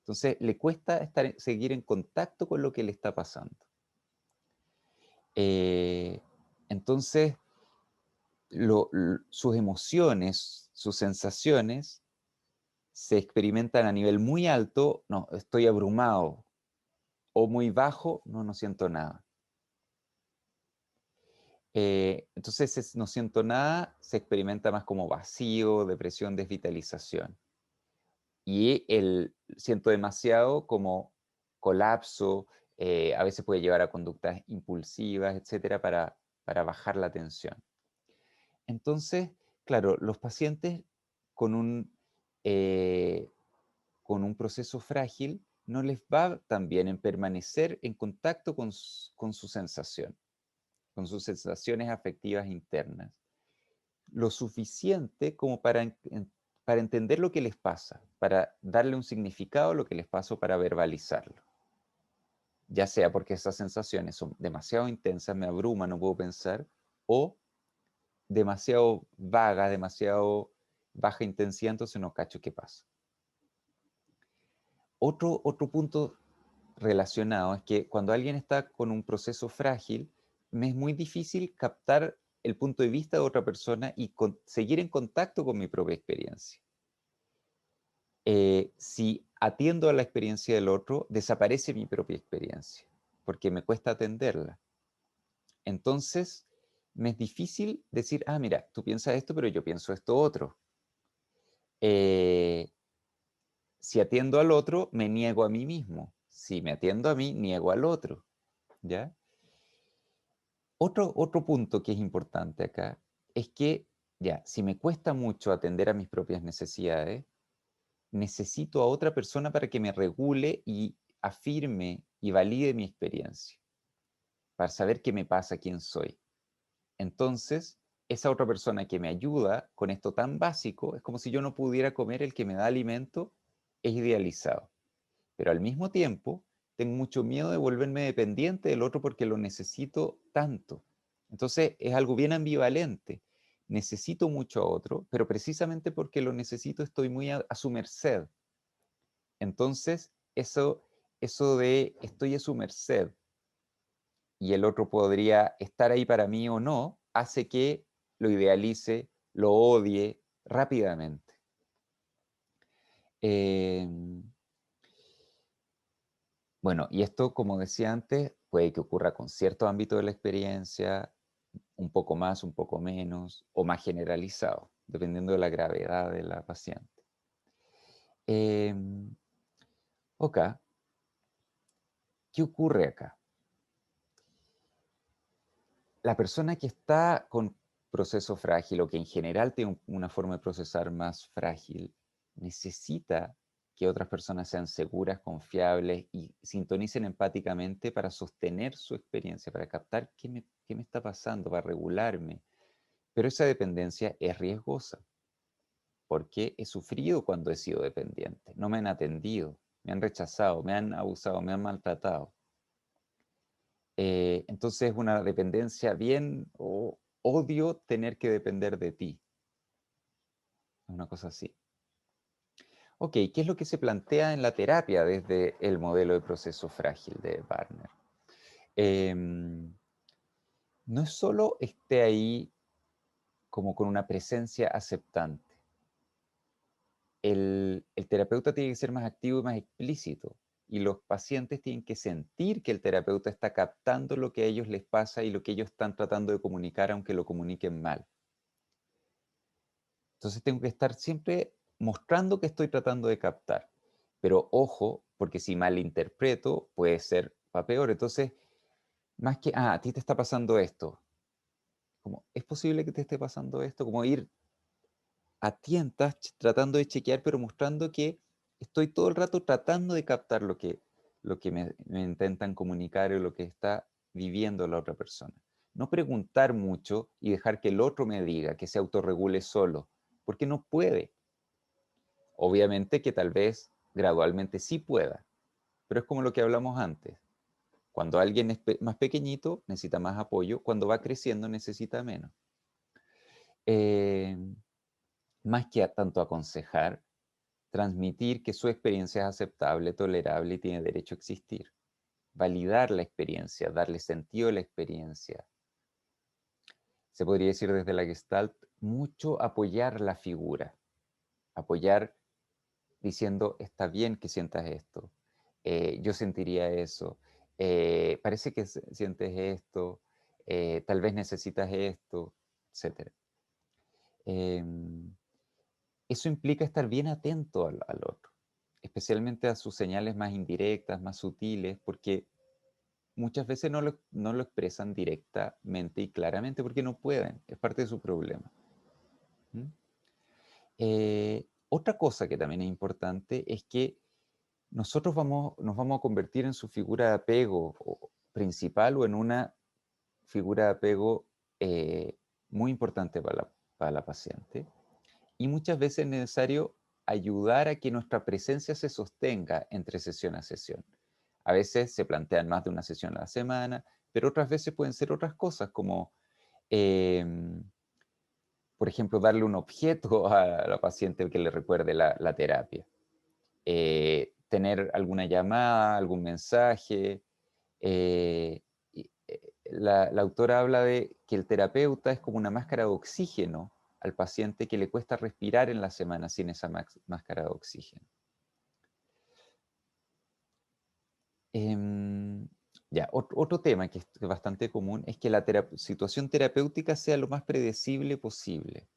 S1: Entonces, le cuesta seguir en contacto con lo que le está pasando. Entonces, sus emociones, sus sensaciones, se experimentan a nivel muy alto, no, estoy abrumado, o muy bajo, no siento nada. Entonces, no siento nada, se experimenta más como vacío, depresión, desvitalización. Y el siento demasiado como colapso, a veces puede llevar a conductas impulsivas, etcétera, para bajar la tensión. Entonces, claro, los pacientes con con un proceso frágil no les va tan bien en permanecer en contacto con su sensación, con sus sensaciones afectivas internas, lo suficiente como para entender lo que les pasa, para darle un significado a lo que les pasa, para verbalizarlo. Ya sea porque esas sensaciones son demasiado intensas, me abruman, no puedo pensar, o demasiado vagas, demasiado baja intensidad, entonces no cacho qué pasa. Otro punto relacionado es que cuando alguien está con un proceso frágil, me es muy difícil captar el punto de vista de otra persona y seguir en contacto con mi propia experiencia. Si atiendo a la experiencia del otro, desaparece mi propia experiencia, porque me cuesta atenderla. Entonces, me es difícil decir, mira, tú piensas esto, pero yo pienso esto otro. Si atiendo al otro, me niego a mí mismo. Si me atiendo a mí, niego al otro. ¿Ya? Otro punto que es importante acá es que, ya, si me cuesta mucho atender a mis propias necesidades, necesito a otra persona para que me regule y afirme y valide mi experiencia, para saber qué me pasa, quién soy. Entonces, esa otra persona que me ayuda con esto tan básico, es como si yo no pudiera comer, el que me da alimento es idealizado. Pero al mismo tiempo, tengo mucho miedo de volverme dependiente del otro porque lo necesito tanto. Entonces, es algo bien ambivalente. Necesito mucho a otro, pero precisamente porque lo necesito estoy muy a su merced. Entonces, eso de estoy a su merced y el otro podría estar ahí para mí o no, hace que lo idealice, lo odie rápidamente. Bueno, y esto, como decía antes, puede que ocurra con ciertos ámbitos de la experiencia, un poco más, un poco menos, o más generalizado, dependiendo de la gravedad de la paciente. Ok, ¿qué ocurre acá? La persona que está con proceso frágil o que en general tiene una forma de procesar más frágil, necesita que otras personas sean seguras, confiables y sintonicen empáticamente para sostener su experiencia, para captar qué me está pasando, para regularme. Pero esa dependencia es riesgosa, porque he sufrido cuando he sido dependiente. No me han atendido, me han rechazado, me han abusado, me han maltratado. Entonces es una dependencia bien, odio tener que depender de ti. Una cosa así. Ok, ¿qué es lo que se plantea en la terapia desde el modelo de proceso frágil de Barner? No es solo esté ahí como con una presencia aceptante. El terapeuta tiene que ser más activo y más explícito. Y los pacientes tienen que sentir que el terapeuta está captando lo que a ellos les pasa y lo que ellos están tratando de comunicar, aunque lo comuniquen mal. Entonces tengo que estar siempre mostrando que estoy tratando de captar. Pero ojo, porque si malinterpreto, puede ser pa peor. Entonces, más que, a ti te está pasando esto, como, ¿es posible que te esté pasando esto? Como ir a tientas tratando de chequear, pero mostrando que estoy todo el rato tratando de captar lo que me intentan comunicar o lo que está viviendo la otra persona. No preguntar mucho y dejar que el otro me diga, que se autorregule solo, porque no puede. Obviamente que tal vez gradualmente sí pueda, pero es como lo que hablamos antes. Cuando alguien es más pequeñito, necesita más apoyo. Cuando va creciendo, necesita menos. Eh, Más que tanto aconsejar, transmitir que su experiencia es aceptable, tolerable y tiene derecho a existir. Validar la experiencia, darle sentido a la experiencia. Se podría decir desde la Gestalt, mucho apoyar la figura. Apoyar diciendo, está bien que sientas esto. Yo sentiría eso. Parece que sientes esto. Tal vez necesitas esto, etc. Eso implica estar bien atento al otro, especialmente a sus señales más indirectas, más sutiles, porque muchas veces no lo expresan directamente y claramente porque no pueden, es parte de su problema. ¿Mm? Otra cosa que también es importante es que nosotros nos vamos a convertir en su figura de apego principal o en una figura de apego muy importante para la paciente. Y muchas veces es necesario ayudar a que nuestra presencia se sostenga entre sesión a sesión. A veces se plantean más de una sesión a la semana, pero otras veces pueden ser otras cosas, como, eh, por ejemplo, darle un objeto a la paciente que le recuerde la terapia. Tener alguna llamada, algún mensaje. La autora habla de que el terapeuta es como una máscara de oxígeno al paciente que le cuesta respirar en la semana sin esa máscara de oxígeno. Ya, otro tema que es bastante común es que la situación terapéutica sea lo más predecible posible,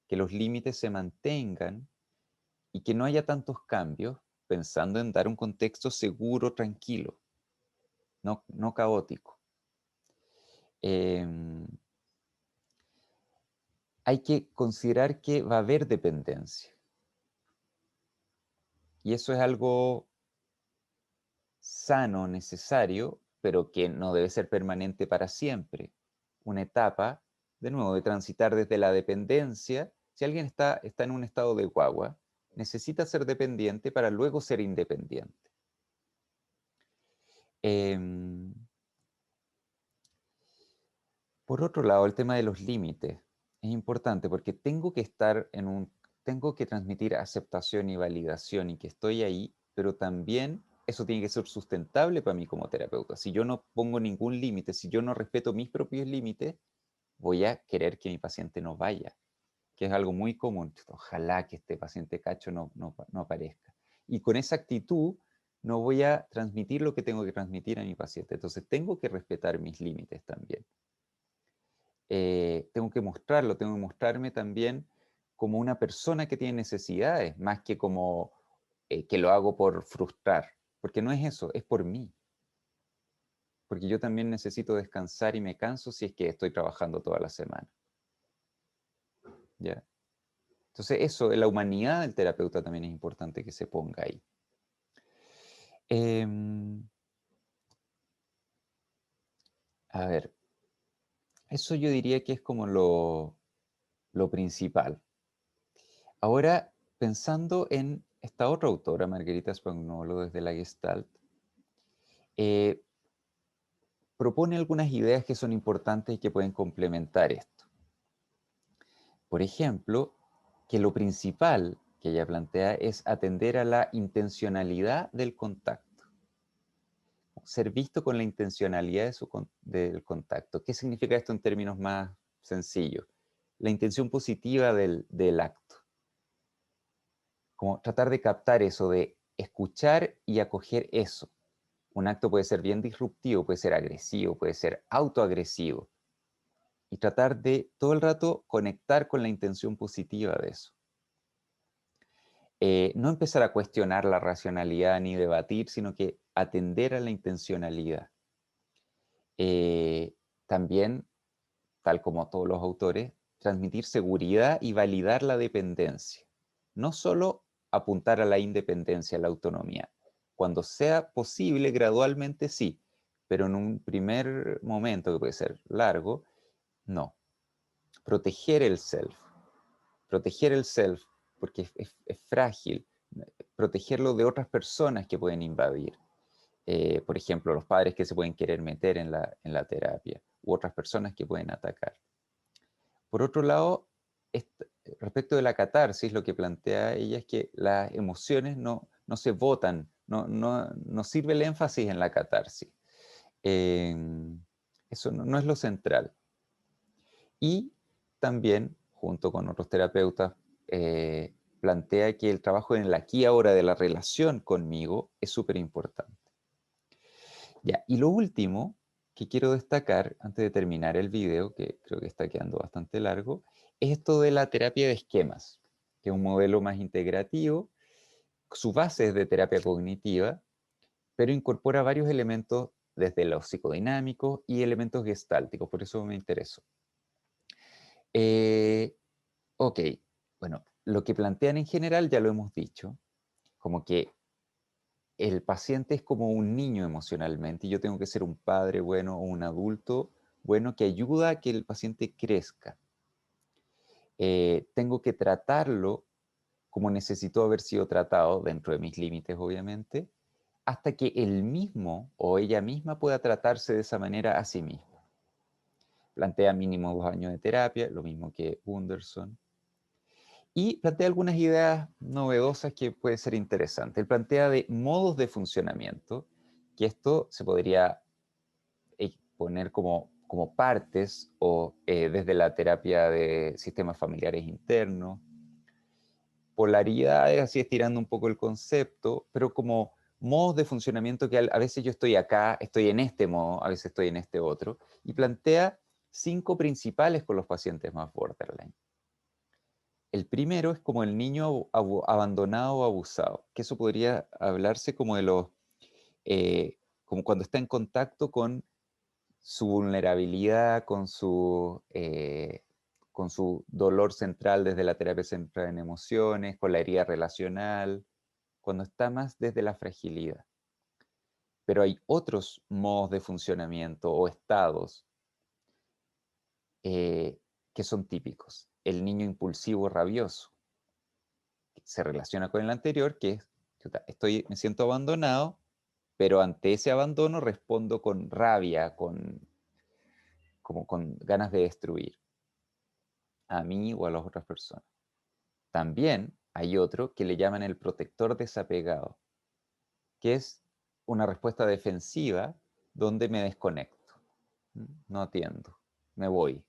S1: que los límites se mantengan y que no haya tantos cambios, pensando en dar un contexto seguro, tranquilo, no caótico. Hay que considerar que va a haber dependencia. Y eso es algo sano, necesario, pero que no debe ser permanente para siempre. Una etapa, de nuevo, de transitar desde la dependencia. Si alguien está en un estado de guagua, necesita ser dependiente para luego ser independiente. Por otro lado, el tema de los límites es importante porque tengo que transmitir aceptación y validación y que estoy ahí, pero también eso tiene que ser sustentable para mí como terapeuta. Si yo no pongo ningún límite, si yo no respeto mis propios límites, voy a querer que mi paciente no vaya, que es algo muy común. Ojalá que este paciente cacho no aparezca. Y con esa actitud no voy a transmitir lo que tengo que transmitir a mi paciente. Entonces tengo que respetar mis límites también. Tengo que mostrarlo, tengo que mostrarme también como una persona que tiene necesidades, más que como que lo hago por frustrar, porque no es eso, es por mí, porque yo también necesito descansar y me canso si es que estoy trabajando toda la semana. ¿Ya? Entonces eso, la humanidad del terapeuta también es importante que se ponga ahí. A ver, eso yo diría que es como lo principal. Ahora, pensando en esta otra autora, Margherita Spagnolo, desde la Gestalt, eh, propone algunas ideas que son importantes y que pueden complementar esto. Por ejemplo, que lo principal que ella plantea es atender a la intencionalidad del contacto. Ser visto con la intencionalidad del contacto. ¿Qué significa esto en términos más sencillos? La intención positiva del acto. Como tratar de captar eso, de escuchar y acoger eso. Un acto puede ser bien disruptivo, puede ser agresivo, puede ser autoagresivo. Y tratar de todo el rato conectar con la intención positiva de eso. no empezar a cuestionar la racionalidad ni debatir, sino que atender a la intencionalidad. También, tal como todos los autores, transmitir seguridad y validar la dependencia. No solo apuntar a la independencia, a la autonomía. Cuando sea posible, gradualmente sí, pero en un primer momento, que puede ser largo, no. Proteger el self, porque es frágil, protegerlo de otras personas que pueden invadir. Por ejemplo, los padres que se pueden querer meter en la terapia, u otras personas que pueden atacar. Por otro lado, respecto de la catarsis, lo que plantea ella es que las emociones no se votan, no sirve el énfasis en la catarsis. Eso no es lo central. Y también, junto con otros terapeutas, plantea que el trabajo en el aquí y ahora de la relación conmigo es súper importante. Ya, y lo último que quiero destacar antes de terminar el video, que creo que está quedando bastante largo, es esto de la terapia de esquemas, que es un modelo más integrativo. Su base es de terapia cognitiva, pero incorpora varios elementos desde los psicodinámicos y elementos gestálticos, por eso me interesó. Ok, bueno, lo que plantean en general ya lo hemos dicho, como que el paciente es como un niño emocionalmente y yo tengo que ser un padre bueno o un adulto bueno que ayuda a que el paciente crezca. Tengo que tratarlo como necesito haber sido tratado, dentro de mis límites obviamente, hasta que él mismo o ella misma pueda tratarse de esa manera a sí mismo. Plantea mínimo 2 años de terapia, lo mismo que Gunderson. Y plantea algunas ideas novedosas que puede ser interesante. Él plantea de modos de funcionamiento, que esto se podría poner como partes o desde la terapia de sistemas familiares internos, polaridades, así estirando un poco el concepto, pero como modos de funcionamiento que a veces yo estoy acá, estoy en este modo, a veces estoy en este otro, y plantea 5 principales con los pacientes más borderline. El primero es como el niño abandonado o abusado, que eso podría hablarse como de los, como cuando está en contacto con su vulnerabilidad, con su dolor central desde la terapia centrada en emociones, con la herida relacional, cuando está más desde la fragilidad. Pero hay otros modos de funcionamiento o estados que son típicos. El niño impulsivo rabioso se relaciona con el anterior, que es, me siento abandonado, pero ante ese abandono respondo con rabia, como con ganas de destruir a mí o a las otras personas. También hay otro que le llaman el protector desapegado, que es una respuesta defensiva donde me desconecto, no atiendo, me voy,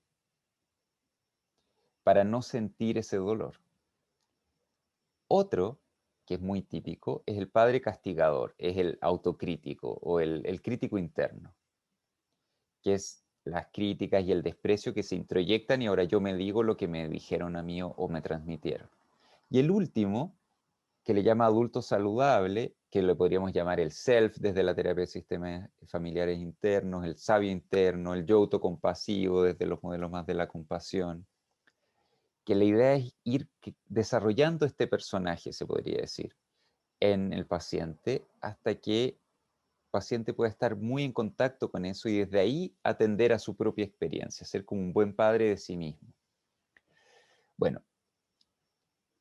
S1: para no sentir ese dolor. Otro, que es muy típico, es el padre castigador, es el autocrítico o el crítico interno, que es las críticas y el desprecio que se introyectan y ahora yo me digo lo que me dijeron a mí o me transmitieron. Y el último, que le llama adulto saludable, que lo podríamos llamar el self desde la terapia de sistemas familiares internos, el sabio interno, el yo autocompasivo desde los modelos más de la compasión, que la idea es ir desarrollando este personaje, se podría decir, en el paciente hasta que el paciente pueda estar muy en contacto con eso y desde ahí atender a su propia experiencia, ser como un buen padre de sí mismo. Bueno,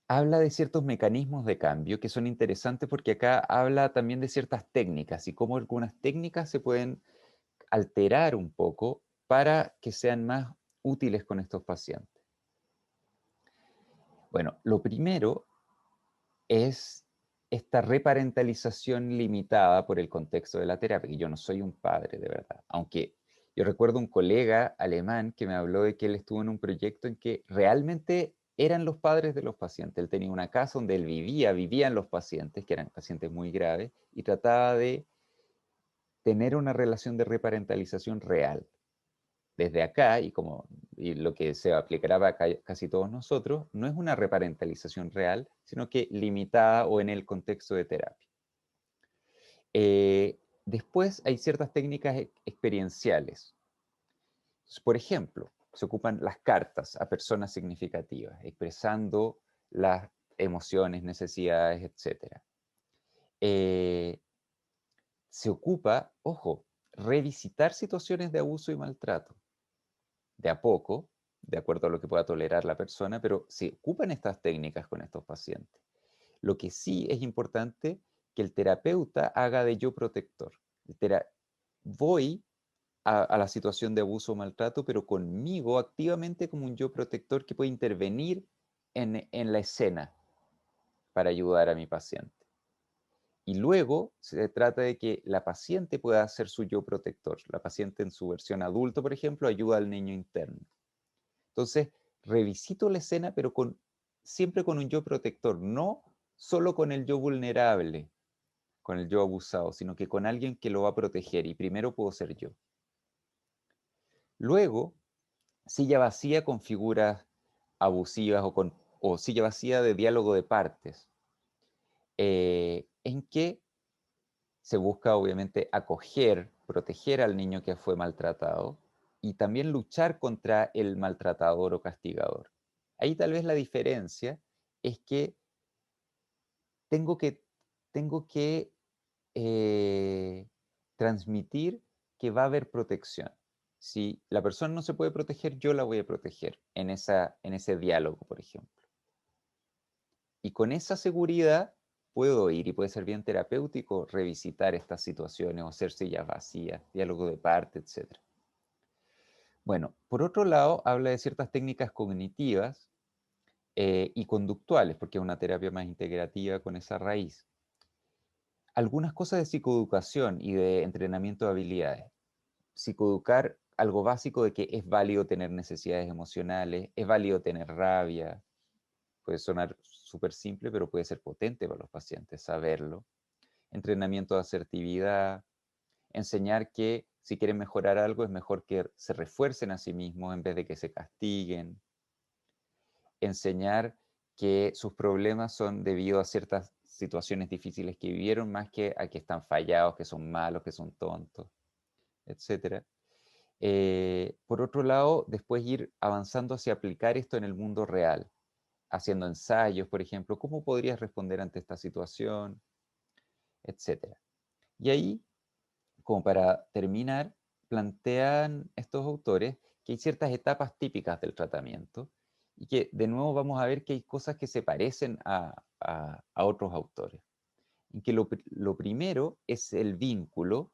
S1: habla de ciertos mecanismos de cambio que son interesantes porque acá habla también de ciertas técnicas y cómo algunas técnicas se pueden alterar un poco para que sean más útiles con estos pacientes. Bueno, lo primero es esta reparentalización limitada por el contexto de la terapia, que yo no soy un padre de verdad, aunque yo recuerdo un colega alemán que me habló de que él estuvo en un proyecto en que realmente eran los padres de los pacientes. Él tenía una casa donde él vivían los pacientes, que eran pacientes muy graves, y trataba de tener una relación de reparentalización real. Desde acá, y como y lo que se aplicará para casi todos nosotros, no es una reparentalización real, sino que limitada o en el contexto de terapia. Después hay ciertas técnicas experienciales. Por ejemplo, se ocupan las cartas a personas significativas, expresando las emociones, necesidades, etc. Se ocupa, ojo, revisitar situaciones de abuso y maltrato, de a poco, de acuerdo a lo que pueda tolerar la persona, pero se ocupan estas técnicas con estos pacientes. Lo que sí es importante que el terapeuta haga de yo protector. Voy a la situación de abuso o maltrato, pero conmigo activamente como un yo protector que puede intervenir en la escena para ayudar a mi paciente. Y luego se trata de que la paciente pueda ser su yo protector. La paciente en su versión adulto, por ejemplo, ayuda al niño interno. Entonces, revisito la escena, pero siempre con un yo protector, no solo con el yo vulnerable, con el yo abusado, sino que con alguien que lo va a proteger y primero puedo ser yo. Luego, silla vacía con figuras abusivas o silla vacía de diálogo de partes, en que se busca obviamente acoger, proteger al niño que fue maltratado y también luchar contra el maltratador o castigador. Ahí tal vez la diferencia es que tengo que, tengo que transmitir que va a haber protección. Si la persona no se puede proteger, yo la voy a proteger en ese diálogo, por ejemplo. Y con esa seguridad puedo ir, y puede ser bien terapéutico, revisitar estas situaciones o hacer sillas vacías, diálogo de parte, etc. Bueno, por otro lado, habla de ciertas técnicas cognitivas y conductuales, porque es una terapia más integrativa con esa raíz. Algunas cosas de psicoeducación y de entrenamiento de habilidades. Psicoeducar algo básico de que es válido tener necesidades emocionales, es válido tener rabia. Puede sonar súper simple, pero puede ser potente para los pacientes saberlo. Entrenamiento de asertividad, enseñar que si quieren mejorar algo es mejor que se refuercen a sí mismos en vez de que se castiguen. Enseñar que sus problemas son debido a ciertas situaciones difíciles que vivieron, más que a que están fallados, que son malos, que son tontos, etc. Por otro lado, después ir avanzando hacia aplicar esto en el mundo real, haciendo ensayos, por ejemplo, ¿cómo podrías responder ante esta situación? Etcétera. Y ahí, como para terminar, plantean estos autores que hay ciertas etapas típicas del tratamiento y que de nuevo vamos a ver que hay cosas que se parecen a otros autores. En que lo primero es el vínculo,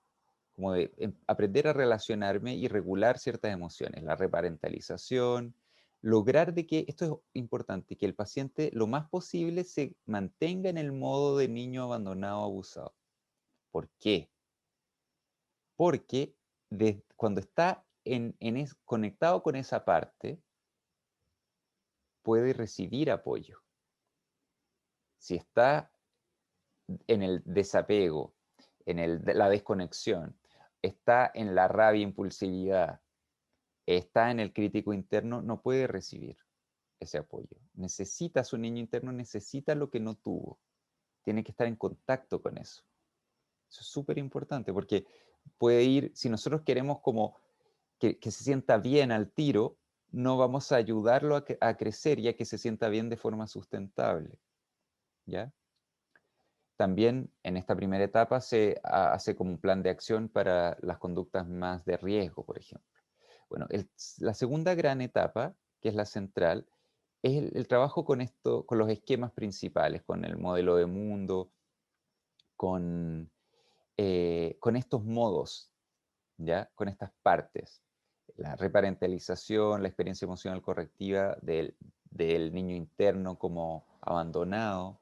S1: como de aprender a relacionarme y regular ciertas emociones, la reparentalización, lograr de que, esto es importante, que el paciente lo más posible se mantenga en el modo de niño abandonado, abusado. ¿Por qué? Porque cuando está conectado con esa parte, puede recibir apoyo. Si está en el desapego, en la desconexión, está en la rabia, impulsividad, está en el crítico interno, no puede recibir ese apoyo. Necesita, su niño interno necesita lo que no tuvo. Tiene que estar en contacto con eso. Eso es súper importante porque puede ir, si nosotros queremos como que se sienta bien al tiro, no vamos a ayudarlo a crecer y a que se sienta bien de forma sustentable. ¿Ya? También en esta primera etapa se hace como un plan de acción para las conductas más de riesgo, por ejemplo. Bueno, la segunda gran etapa, que es la central, es el trabajo con los esquemas principales, con el modelo de mundo, con estos modos, ¿ya? Con estas partes. La reparentalización, la experiencia emocional correctiva del niño interno como abandonado,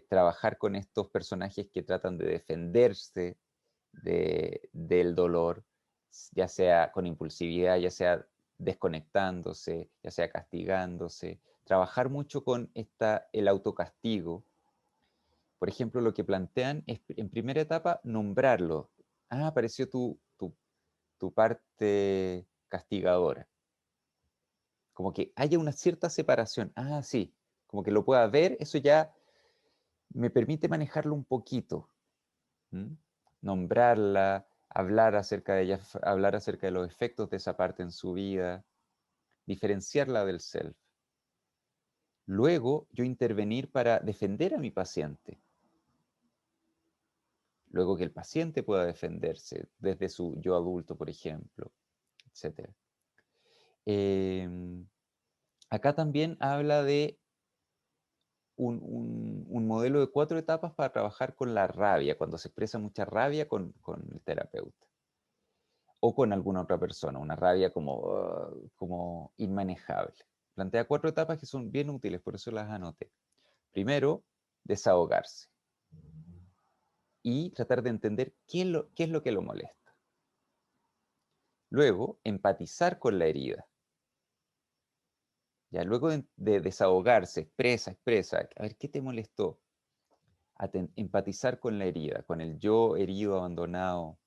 S1: trabajar con estos personajes que tratan de defenderse del dolor, ya sea con impulsividad, ya sea desconectándose, ya sea castigándose, trabajar mucho con el autocastigo. Por ejemplo, lo que plantean es, en primera etapa, nombrarlo. Ah, apareció tu parte castigadora. como que haya una cierta separación. Ah, sí, como que lo pueda ver, eso ya me permite manejarlo un poquito. ¿Mm? Nombrarla, hablar acerca de ella, hablar acerca de los efectos de esa parte en su vida, diferenciarla del self. Luego, yo intervenir para defender a mi paciente. Luego que el paciente pueda defenderse desde su yo adulto, por ejemplo, etc. Acá también habla de un modelo de 4 etapas para trabajar con la rabia, cuando se expresa mucha rabia con el terapeuta o con alguna otra persona, una rabia como inmanejable. Plantea 4 etapas que son bien útiles, por eso las anoté. Primero, desahogarse y tratar de entender qué es lo que lo molesta. Luego, empatizar con la herida. Ya, luego de desahogarse, expresa, a ver, ¿qué te molestó? Empatizar con la herida, con el yo herido, abandonado,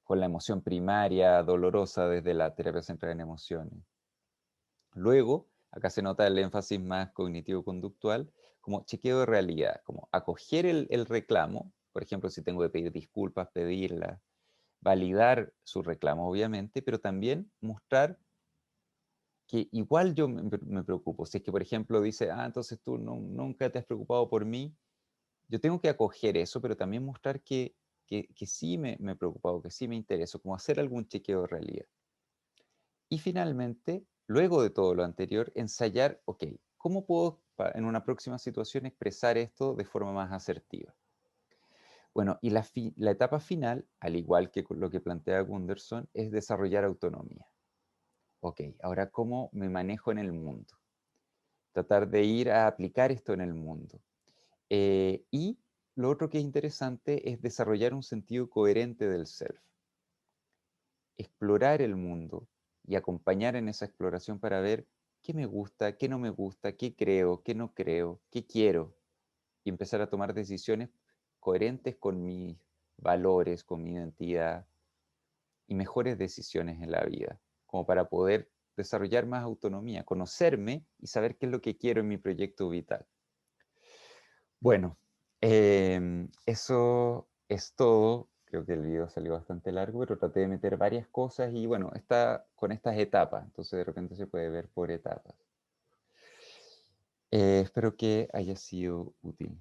S1: con la emoción primaria, dolorosa desde la terapia centrada en emociones. Luego, acá se nota el énfasis más cognitivo-conductual, como chequeo de realidad, como acoger el reclamo, por ejemplo, si tengo que pedir disculpas, pedirlas, validar su reclamo, obviamente, pero también mostrar que igual yo me preocupo. Si es que, por ejemplo, dice, ah, entonces tú nunca te has preocupado por mí, yo tengo que acoger eso, pero también mostrar que sí me he preocupado, que sí me intereso, como hacer algún chequeo de realidad. Y finalmente, luego de todo lo anterior, ensayar, ok, ¿cómo puedo en una próxima situación expresar esto de forma más asertiva? Bueno, y la etapa final, al igual que lo que plantea Gunderson, es desarrollar autonomía. Ok, ahora ¿cómo me manejo en el mundo? Tratar de ir a aplicar esto en el mundo. Y lo otro que es interesante es desarrollar un sentido coherente del self. Explorar el mundo y acompañar en esa exploración para ver qué me gusta, qué no me gusta, qué creo, qué no creo, qué quiero. Y empezar a tomar decisiones coherentes con mis valores, con mi identidad y mejores decisiones en la vida, como para poder desarrollar más autonomía, conocerme y saber qué es lo que quiero en mi proyecto vital. Bueno, eso es todo. Creo que el video salió bastante largo, pero traté de meter varias cosas y bueno, está con estas etapas, entonces de repente se puede ver por etapas. Espero que haya sido útil.